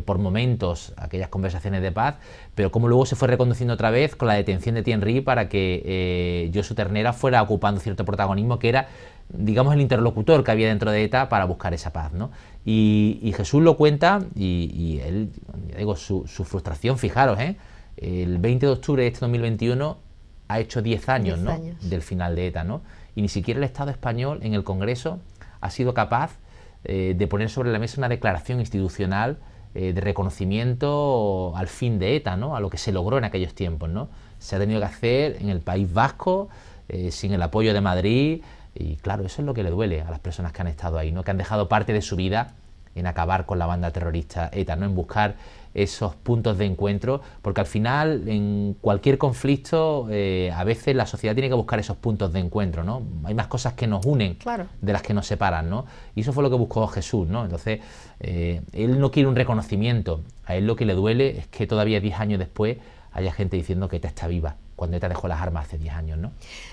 por momentos aquellas conversaciones de paz, pero como luego se fue reconduciendo otra vez con la detención de Thierry para que Josu Ternera fuera ocupando cierto protagonismo, que era, digamos, el interlocutor que había dentro de ETA para buscar esa paz, ¿no? Y Jesús lo cuenta, y él, ya digo, su frustración, fijaros, el 20 de octubre de este 2021 ha hecho 10 años, ¿no?, del final de ETA, ¿no? Y ni siquiera el Estado español en el Congreso ha sido capaz de poner sobre la mesa una declaración institucional de reconocimiento al fin de ETA, ¿no?, a lo que se logró en aquellos tiempos, ¿no? Se ha tenido que hacer en el País Vasco, sin el apoyo de Madrid, y claro, eso es lo que le duele a las personas que han estado ahí, ¿no?, que han dejado parte de su vida en acabar con la banda terrorista ETA, ¿no?, en buscar esos puntos de encuentro, porque al final en cualquier conflicto a veces la sociedad tiene que buscar esos puntos de encuentro, ¿no? Hay más cosas que nos unen de las que nos separan, ¿no? Y eso fue lo que buscó Jesús, ¿no? Entonces él no quiere un reconocimiento, a él lo que le duele es que todavía 10 años después haya gente diciendo que ETA está viva, cuando ETA dejó las armas hace 10 años, ¿no?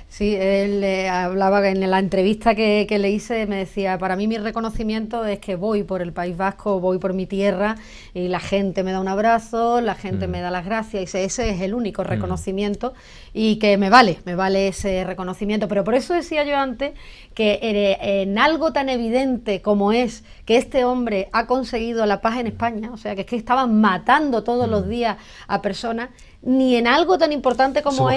Sí, él hablaba en la entrevista que le hice, me decía, para mí mi reconocimiento es que voy por el País Vasco, voy por mi tierra y la gente me da un abrazo, la gente me da las gracias, y ese es el único reconocimiento y que me vale ese reconocimiento. Pero por eso decía yo antes que en algo tan evidente como es que este hombre ha conseguido la paz en España, o sea, que es que estaban matando todos los días a personas, ni en algo tan importante como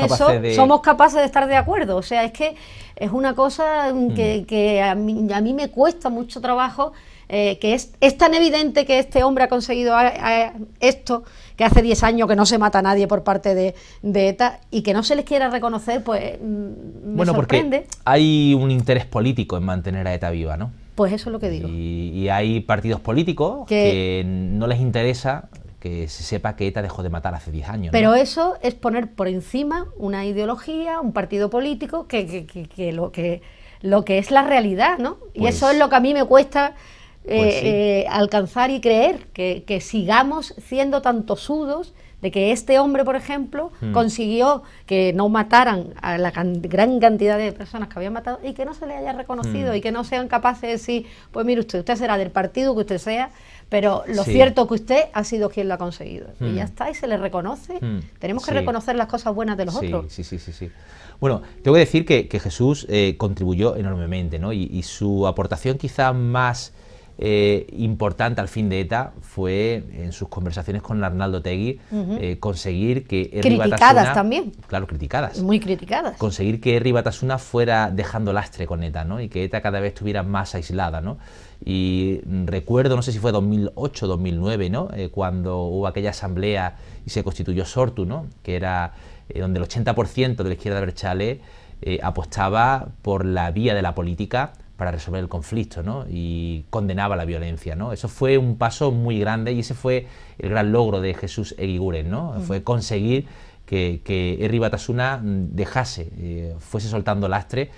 somos capaces de estar de acuerdo. O sea, es que es una cosa que a mí me cuesta mucho trabajo, que es tan evidente que este hombre ha conseguido esto, que hace 10 años que no se mata a nadie por parte de ETA, y que no se les quiera reconocer, pues me sorprende. Porque hay un interés político en mantener a ETA viva, ¿no? Pues eso es lo que digo. Y hay partidos políticos que no les interesa que se sepa que ETA dejó de matar hace 10 años. Pero eso es poner por encima una ideología, un partido político, que lo que es la realidad, ¿no? Pues, y eso es lo que a mí me cuesta alcanzar y creer, que sigamos siendo tan tosudos de que este hombre, por ejemplo, consiguió que no mataran a la gran cantidad de personas que habían matado y que no se le haya reconocido y que no sean capaces de decir, pues mire usted será del partido que usted sea, pero lo cierto es que usted ha sido quien lo ha conseguido. Y ya está, y se le reconoce. Tenemos que reconocer las cosas buenas de los otros. Sí. Bueno, tengo que decir que Jesús contribuyó enormemente, ¿no? Y su aportación quizá más importante al fin de ETA fue en sus conversaciones con Arnaldo Otegi, conseguir que Herri Batasuna... Criticadas también. Claro, criticadas. Muy criticadas. Conseguir que Herri Batasuna fuera dejando lastre con ETA, ¿no? Y que ETA cada vez estuviera más aislada, ¿no? Y recuerdo, no sé si fue 2008 o 2009, ¿no? Cuando hubo aquella asamblea y se constituyó Sortu, ¿no? Que era donde el 80% de la izquierda abertzale apostaba por la vía de la política para resolver el conflicto, ¿no? Y condenaba la violencia, ¿no? Eso fue un paso muy grande y ese fue el gran logro de Jesús Eguiguren, ¿no? Fue conseguir que Herri Batasuna dejase, fuese soltando lastre,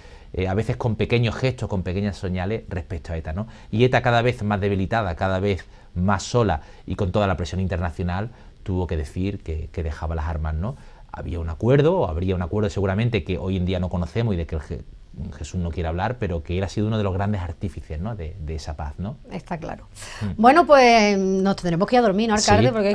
a veces con pequeños gestos, con pequeñas señales respecto a ETA, ¿no? Y ETA, cada vez más debilitada, cada vez más sola y con toda la presión internacional, tuvo que decir que dejaba las armas, ¿no? Había un acuerdo, o habría un acuerdo seguramente que hoy en día no conocemos y de que Jesús no quiere hablar, pero que él ha sido uno de los grandes artífices, ¿no?, de esa paz, ¿no? Está claro. Bueno, pues nos tendremos que ir a dormir, ¿no, alcalde? Sí. Porque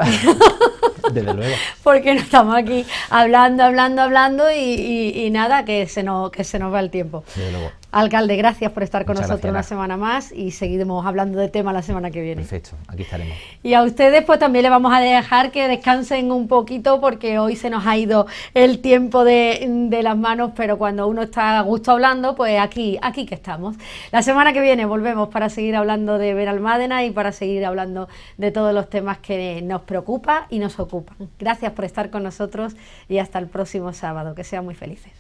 desde luego. Porque no estamos aquí hablando y nada, que se nos va el tiempo. Desde luego. Alcalde, gracias por estar con Muchas nosotros gracias, una semana más y seguiremos hablando de tema la semana que viene. Perfecto, aquí estaremos. Y a ustedes pues también les vamos a dejar que descansen un poquito porque hoy se nos ha ido el tiempo de las manos, pero cuando uno está a gusto hablando, pues aquí que estamos. La semana que viene volvemos para seguir hablando de Benalmádena y para seguir hablando de todos los temas que nos preocupan y nos ocupan. Gracias por estar con nosotros y hasta el próximo sábado. Que sean muy felices.